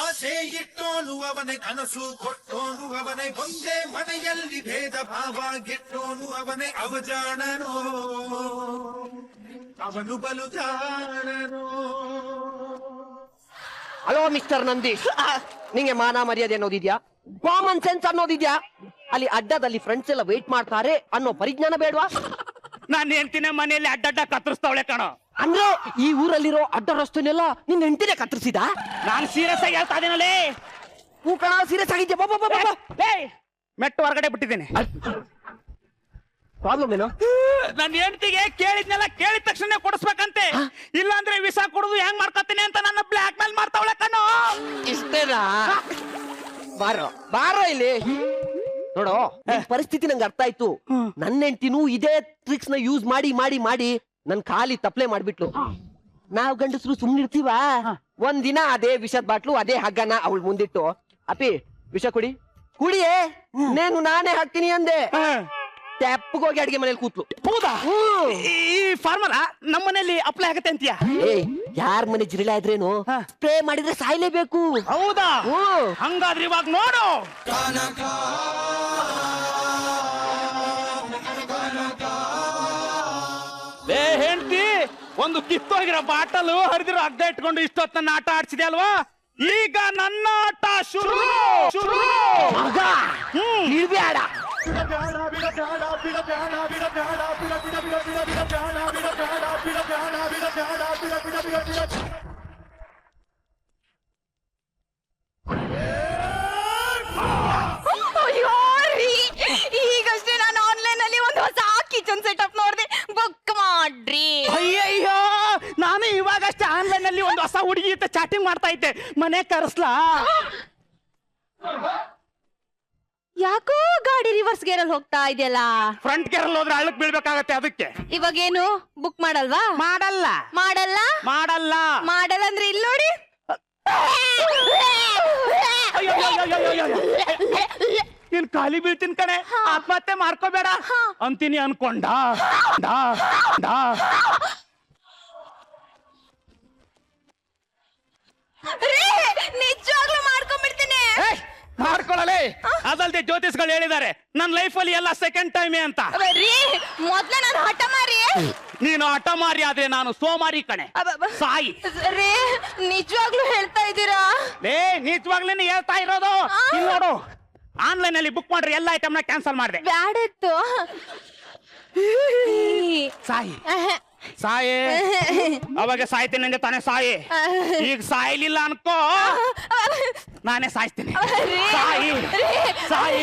ಆಸೆ ಇಟ್ಟೋನು ಅವನೇ, ಕನಸು ಕೊಟ್ಟೋನು ಅವನೇ, ಒಂದೇ ಮನೆಯಲ್ಲಿ ಭೇದ ಭಾವ ಗೆಟ್ಟೋನು ಅವನೇ. ಅವಜಾಣನೋ ಅವನು ಬಲು ಜಾಣನೋ. ಹಲೋ ಮಿಸ್ಟರ್ ನಂದೀಶ್, ನಿಂಗೆ ಮಾನ ಮರ್ಯಾದೆ ಅನ್ನೋದಿದ್ಯಾ? Common sense ಅನ್ನೋದಿದ್ಯಾ? ಅಲ್ಲಿ ಅಡ್ಡದಲ್ಲಿ ಫ್ರೆಂಡ್ಸ್ ಎಲ್ಲ ವೇಟ್ ಮಾಡ್ತಾರೆ ಅನ್ನೋ ಪರಿಜ್ಞಾನ ಬೇಡವಾ? ನಾನು ಹೆಂಡ್ತಿನ ಮನೆಯಲ್ಲಿ ಅಡ್ಡಡ್ಡ ಕತ್ತರಿಸ್ತಾವಳೆ ಕಣೋ. ಅಂದ್ರೆ ಈ ಊರಲ್ಲಿರೋ ಅಡ್ಡ ರಸ್ತೆನೆಲ್ಲ ನಿನ್ನ ಹೆಂಡತಿನೇ ಕತ್ತರಿಸಿದ? ನಾನು ಸೀರಿಯಸ್ ಆಗಿ ಹೇಳ್ತಾ ಇದ್ದೀನಲ್ಲೇ. ಹೂ ಕಣ, ಸೀರಿಯಸ್ ಆಗಿದ್ಯಾ? ಬಾಬಾ ಮೆಟ್ಟು ಹೊರಗಡೆ ಬಿಟ್ಟಿದ್ದೇನೆ. ಪ್ರಾಬ್ಲಮ್ ಏನು? ನನ್ನ ಹೆಂಡತಿಗೆ ಕೇಳಿದ್ನೆಲ್ಲ ಕೇಳಿದ ತಕ್ಷಣ ಕೊಡಿಸ್ಬೇಕಂತೆ, ಇಲ್ಲಾಂದ್ರೆ ವಿಸಾ ಕೊಡುದು ಹೆಂಗ್ ಮಾಡ್ಕೊತೀನಿ ಅಂತ ನನ್ನ ಬ್ಲಾಕ್ ಮೇಲ್ ಮಾಡ್ತಾವಳೆ ಕಣ್ಣು. ಇಷ್ಟೇನಾ? ಬಾರೋ ಇಲ್ಲಿ ನೋಡೋ, ಪರಿಸ್ಥಿತಿ ನಂಗೆ ಅರ್ಥ ಆಯ್ತು. ನನ್ನ ಹೆಂಡತಿನೂ ಇದೇ ಟ್ರಿಕ್ಸ್ ನ ಯೂಸ್ ಮಾಡಿ ಮಾಡಿ ಮಾಡಿ ನನ್ ಖಾಲಿ ತಪ್ಲೆ ಮಾಡ್ಬಿಟ್ಲು. ನಾವ್ ಗಂಡಸರು ಸುಮ್ನಿರ್ತೀವ? ಒಂದಿನ ಅದೇ ವಿಷದ ಬಾಟ್ಲು ಅದೇ ಹಗ್ಗನ ಅವಳು ಮುಂದಿಟ್ಟು, ಅಪ್ಪಿ ವಿಷ ಕುಡಿ ಕುಡಿಯೇ, ನಾನೇ ಹಾಕ್ತೀನಿ ಅಂದೆ. ತೆಪ್ಪಗೋಗಿ ಅಡಿಗೆ ಮನೇಲಿ ಕೂತ್ಲು. ಹೌದಾ? ಈ ಫಾರ್ಮುಲಾ ನಮ್ಮ ಮನೇಲಿ ಅಪ್ಲೈ ಆಗತ್ತೆ ಅಂತೀಯ? ಯಾರ ಮನೆ ಜಿರಳೆ ಆದ್ರೇನು ಸ್ಪ್ರೇ ಮಾಡಿದ್ರೆ ಸಾಯ್ಲೇಬೇಕು. ಹೌದಾ? ಹಂಗಾದ್ರೆ ಇವಾಗ ನೋಡು. ಹೆಂಡತಿ ಒಂದು ಕಿತ್ತೋಗಿರೋ ಬಾಟಲು ಹರಿದಿರೋ ಹಗ್ಗ ಇಟ್ಕೊಂಡು ಇಷ್ಟೊತ್ತನ್ನ ಆಟ ಆಡ್ಸಿದೆ ಅಲ್ವಾ? ಈಗ ನನ್ನ ಆಟ ಶುರು. ಇಳ್ಬೇಡ. ಐಫೋನ್ ಸೆಟಪ್ ನೋಡ್ದೆ ಬುಕ್ ಮಾಡ್ರಿ. ಅಯ್ಯಯ್ಯೋ, ನಾನು ಇವಾಗಷ್ಟೇ ಆನ್ಲೈನ್ ಅಲ್ಲಿ ಒಂದು ಹೊಸ ಹುಡುಗಿ ಜೊತೆ ಚಾಟಿಂಗ್ ಮಾಡ್ತಾ ಇದ್ದೆ. ಮನೆ ಕರೆಸ್ಲಾ? ಯಾಕೋ ಗಾಡಿ ರಿವರ್ಸ್ ಗೇರಲ್ಲಿ ಹೋಗ್ತಾ ಇದೆಯಲ್ಲ. ಫ್ರಂಟ್ ಗೇರ್ ಅಲ್ಲಿ ಹೋದ್ರೆ ಹಳ್ಳಕ್ ಬೀಳ್ಬೇಕಾಗತ್ತೆ, ಅದಕ್ಕೆ. ಇವಾಗೇನು ಬುಕ್ ಮಾಡಲ್ವಾ? ಮಾಡಲ್ಲ ಮಾಡಲ್ಲ ಮಾಡಲ್ಲ ಮಾಡಲ್ಲ ಅಂದ್ರೆ ಇಲ್ಲಿ ನೋಡಿ. ನೀನ್ ಖಾಲಿ ಬೀಳ್ತೀನಿ ಕಣೆ, ಆತ್ಮಹತ್ಯೆ ಮಾಡ್ಕೋಬೇಡ ಅಂತೀನಿ ಅನ್ಕೊಂಡ. ನಿಜವಾಗ್ಲೂ ಮಾಡ್ಕೊಂಡ್ಬಿಡ್ತೀನಿ. ಮಾಡ್ಕೊಳ್ಳಲೆ. ಅದಲ್ದೆ ಜ್ಯೋತಿಷ್ಗಳು ಹೇಳಿದ್ದಾರೆ ನನ್ನ ಲೈಫಲ್ಲಿ ಎಲ್ಲ ಸೆಕೆಂಡ್ ಟೈಮೇ ಅಂತ. ಮೊದ್ಲ ನಾನು ಹಠ ಮಾರಿ. ನೀನು ಹಠ ಮಾರಿ ಆದ್ರೆ ನಾನು ಸೋಮಾರಿ ಕಣೆ, ಸಾಯಿ. ರೀ ನಿಜವಾಗ್ಲೂ ಹೇಳ್ತಾ ಇದ್ದೀರಾ? ನಿಜವಾಗ್ಲೇನೆ ಹೇಳ್ತಾ ಇರೋದು. ಇಲ್ಲಿ ನೋಡು, ಆನ್ಲೈನ್ ಅಲ್ಲಿ ಬುಕ್ ಮಾಡ್ರಿ, ಎಲ್ಲ ಐಟಮ್ನ ಕ್ಯಾನ್ಸಲ್ ಮಾಡಿದೆ. ಬ್ಯಾಡಿತ್ತು. ಸಾಯಿ ಸಾಯಿ ಅವಾಗ ಸಾಯ್ತೀನಿ ಅಂದ್ರೆ ತಾನೇ ಸಾಯಿ. ಈಗ ಸಾಯ್ಲಿಲ್ಲ ಅನ್ಕೋ, ನಾನೇ ಸಾಯ್ತೀನಿ. ಸಾಯಿ ಸಾಯಿ.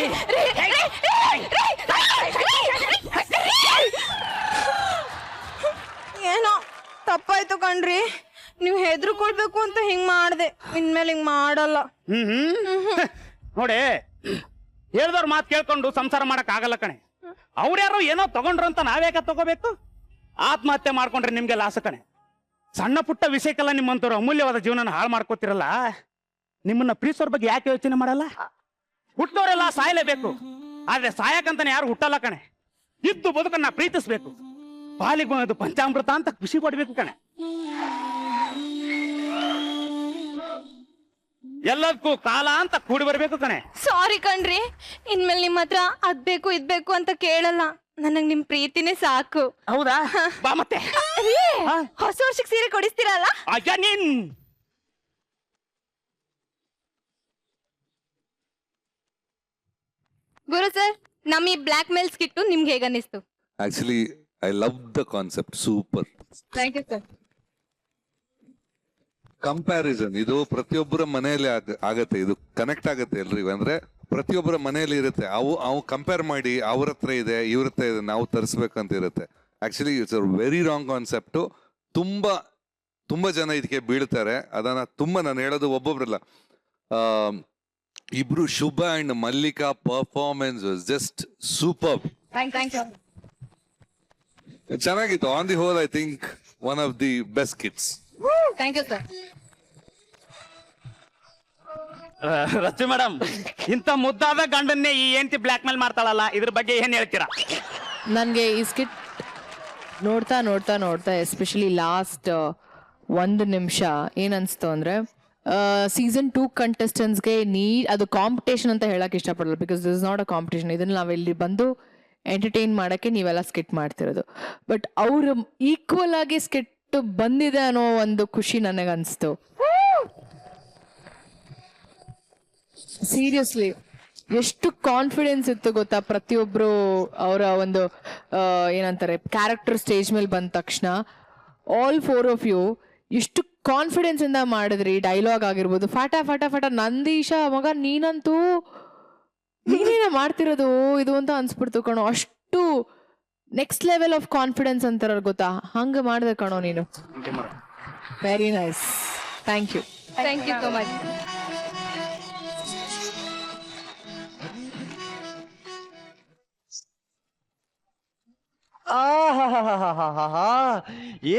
ಏನೋ ತಪ್ಪಾಯ್ತು ಕಣ್ರಿ, ನೀವು ಹೆದರ್ಕೊಳ್ಬೇಕು ಅಂತ ಹಿಂಗ್ ಮಾಡ್ದೆ. ಇನ್ಮೇಲೆ ಹಿಂಗ್ ಮಾಡಲ್ಲ. ನೋಡಿ, ಹೇಳ್ದವ್ರ ಮಾತು ಕೇಳ್ಕೊಂಡು ಸಂಸಾರ ಮಾಡಕ್ ಆಗಲ್ಲ ಕಣೆ. ಅವ್ರ್ಯಾರೋ ಏನೋ ತಗೊಂಡ್ರು ಅಂತ ನಾವ್ಯಾಕೆ ತಗೋಬೇಕು? ಆತ್ಮಹತ್ಯೆ ಮಾಡ್ಕೊಂಡ್ರೆ ನಿಮ್ಗೆ ಲಾಸ ಕಣೆ. ಸಣ್ಣ ಪುಟ್ಟ ವಿಷಯಕ್ಕೆಲ್ಲ ನಿಮ್ಮಂತವ್ರು ಅಮೂಲ್ಯವಾದ ಜೀವನ ಹಾಳು ಮಾಡ್ಕೋತಿರಲ್ಲ. ನಿಮ್ಮನ್ನ ಪ್ರೀತಿಸೋರ್ ಬಗ್ಗೆ ಯಾಕೆ ಯೋಚನೆ ಮಾಡಲ್ಲ? ಹುಟ್ಟದವರೆಲ್ಲ ಸಾಯಲೇಬೇಕು, ಆದ್ರೆ ಸಾಯಕಂತಾನೆ ಯಾರು ಹುಟ್ಟಲ್ಲ ಕಣೆ. ಇದ್ದು ಬದುಕನ್ನ ಪ್ರೀತಿಸ್ಬೇಕು. ಪಾಲಿಗೆ ಬಂದದ್ದು ಪಂಚಾಮೃತ ಅಂತ ಖುಷಿ ಪಡ್ಬೇಕು ಕಣೆ. ಎಲ್ಲದಕ್ಕೂ ಕಾಲ ಅಂತ ಕೂಡಿ ಬರ್ಬೇಕು ಕಣೆ. ಸಾರಿ ಕಣ್ರಿ, ಇನ್ಮೇಲೆ ನಿಮ್ಮ ಹತ್ರ ಅದ್ಬೇಕು ಇದ್ಬೇಕು ಅಂತ ಕೇಳಲ್ಲ. ನನಗ್ ನಿಮ್ ಪ್ರೀತಿನೇ ಸಾಕು. ಹೌದಾ? ಬಾ ಮತ್ತೆ. ಹೊಸ ವರ್ಷಕ್ಕೆ ಸೀರೆ ಕೊಡಿಸ್ತೀರಲ್ಲ? ಅಯ್ಯ ನೀನ್ ಗುರು ಸರ್, ನಮ್ ಈ ಬ್ಲಾಕ್ ಮೇಲ್ ಸ್ಕಿಟ್ಟು ನಿಮ್ಗೆ ಹೇಗ ಅನಿಸ್ತು? Actually I love the concept, super. Thank you sir. Comparison ಇದು ಪ್ರತಿಯೊಬ್ಬರ ಮನೆಯಲ್ಲಿ ಆಗತ್ತೆ, ಇದು ಕನೆಕ್ಟ್ ಆಗತ್ತೆ ಎಲ್ರಿಗೂ. ಅಂದ್ರೆ ಪ್ರತಿಯೊಬ್ಬರ ಮನೆಯಲ್ಲಿ ಇರುತ್ತೆ. ಅವು ಕಂಪೇರ್ ಮಾಡಿ ಅವ್ರ ಹತ್ರ ಇದೆ ಇವ್ರ ಹತ್ರ ಇದೆ ನಾವು ತರಿಸ್ಬೇಕಂತ ಇರುತ್ತೆ. Actually it's a very wrong concept. ತುಂಬಾ ಜನ ಇದಕ್ಕೆ ಬೀಳ್ತಾರೆ. ಅದನ್ನ ನಾನು ಹೇಳೋದು ಒಬ್ಬೊಬ್ರಲ್ಲ, ಇಬ್ರು Shubha and Mallika performance was just super. ಚೆನ್ನಾಗಿತ್ತು. On the whole I think one of the best kids. Thank you sir. Rachi madam, ಇಂಥ ಮುದ್ದಾದ ಗಂಡನ್ನೇ ಈ ಹೆಂಡತಿ ಬ್ಲಾಕ್ ಮೇಲ್ ಮಾಡ್ತಾಳಲ್ಲ, ಇದ್ರ ಬಗ್ಗೆ ಏನ್ ಹೇಳ್ತೀರಾ? ನನಗೆ ಈ ಸ್ಕಿಟ್ ನೋಡ್ತಾ ನೋಡ್ತಾ ನೋಡ್ತಾ ಎಸ್ಪೆಷಲಿ ಲಾಸ್ಟ್ 1 ನಿಮಿಷ ಏನನ್ಸ್ತು ಅಂದರೆ, ಸೀಸನ್ 2 ಕಂಟೆಸ್ಟೆಂಟ್ಸ್ಗೆ ಅದು ಕಾಂಪಿಟೇಷನ್ ಅಂತ ಹೇಳಕ್ ಇಷ್ಟಪಡಲ್ಲ. Because this is not a competition. ಇದನ್ನ ನಾವಿಲ್ಲಿ ಬಂದು ಎಂಟರ್ಟೈನ್ ಮಾಡೋಕ್ಕೆ ನೀವೆಲ್ಲ ಸ್ಕಿಟ್ ಮಾಡ್ತಿರೋದು. ಬಟ್ ಅವರು ಈಕ್ವಲ್ ಆಗಿ ಸ್ಕಿಟ್ ಬಂದಿದೆ ಅನ್ನೋ ಒಂದು ಖುಷಿ ನನಗನ್ಸ್ತು. ಸೀರಿಯಸ್ಲಿ ಎಷ್ಟು ಕಾನ್ಫಿಡೆನ್ಸ್ ಇತ್ತು ಗೊತ್ತಾ ಪ್ರತಿಯೊಬ್ರು ಅವರ ಒಂದು ಏನಂತಾರೆ ಕ್ಯಾರೆಕ್ಟರ್ ಸ್ಟೇಜ್ ಮೇಲೆ ಬಂದ ತಕ್ಷಣ. ಆಲ್ 4 ಆಫ್ ಯು ಎಷ್ಟು ಕಾನ್ಫಿಡೆನ್ಸ್ ಇಂದ ಮಾಡಿದ್ರಿ. ಡೈಲಾಗ್ ಆಗಿರ್ಬೋದು, ಫಟ ಫಟ ಫಟ. ನಂದೀಶ ಮಗ ನೀನಂತೂ ನೀನೇನ ಮಾಡ್ತಿರೋದು ಇದು ಅಂತ ಅನ್ಸ್ಬಿಡ್ತು ಕಣೋ. ಅಷ್ಟು ನೆಕ್ಸ್ಟ್ ಲೆವೆಲ್ ಆಫ್ ಕಾನ್ಫಿಡೆನ್ಸ್ ಅಂತಾರ ಗೊತ್ತಾ, ಹಂಗ ಮಾಡಿದೆ ಕಣೋ ನೀನು. Very nice. Thank you. Thank you so much.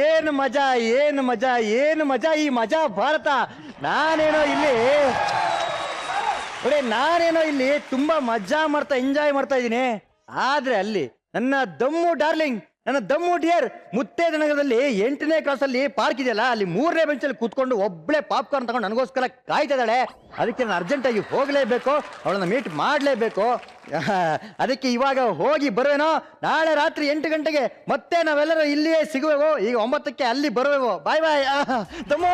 ಏನು ಮಜಾ, ಏನು ಮಜಾ, ಏನು ಮಜಾ. ಈ ಮಜಾ ಭಾರತ. ನಾನೇನೋ ಇಲ್ಲಿ ತುಂಬಾ ಮಜಾ ಮಾಡ್ತಾ ಎಂಜಾಯ್ ಮಾಡ್ತಾ ಇದ್ದೀನಿ. ಆದ್ರೆ ಅಲ್ಲಿ ನನ್ನ ದಮ್ಮು ಡಾರ್ಲಿಂಗ್, ನನ್ನ ದಮ್ಮು ಡಿಯರ್ ಮುತ್ತೇದನಗರದಲ್ಲಿ 8ನೇ ಕ್ಲಾಸಲ್ಲಿ ಪಾರ್ಕ್ ಇದೆಯಲ್ಲ, ಅಲ್ಲಿ 3ನೇ ಬೆಂಚಲ್ಲಿ ಕೂತ್ಕೊಂಡು ಒಬ್ಳೆ ಪಾಪ್ಕಾರ್ನ್ ತಗೊಂಡು ನನಗೋಸ್ಕರ ಕಾಯ್ತಾ ಇದ್ದಾಳೆ. ಅದಕ್ಕೆ ನಾನು ಅರ್ಜೆಂಟಾಗಿ ಹೋಗಲೇಬೇಕು, ಅವಳನ್ನ ಮೀಟ್ ಮಾಡಲೇಬೇಕು. ಅದಕ್ಕೆ ಇವಾಗ ಹೋಗಿ ಬರುವೇನೋ. ನಾಳೆ ರಾತ್ರಿ 8 ಗಂಟೆಗೆ ಮತ್ತೆ ನಾವೆಲ್ಲರೂ ಇಲ್ಲಿಯೇ ಸಿಗುವೆವು. ಈಗ 9ಕ್ಕೆ ಅಲ್ಲಿ ಬರುವೆವು. ಬಾಯ್ ಬಾಯ್ ದಮ್ಮು.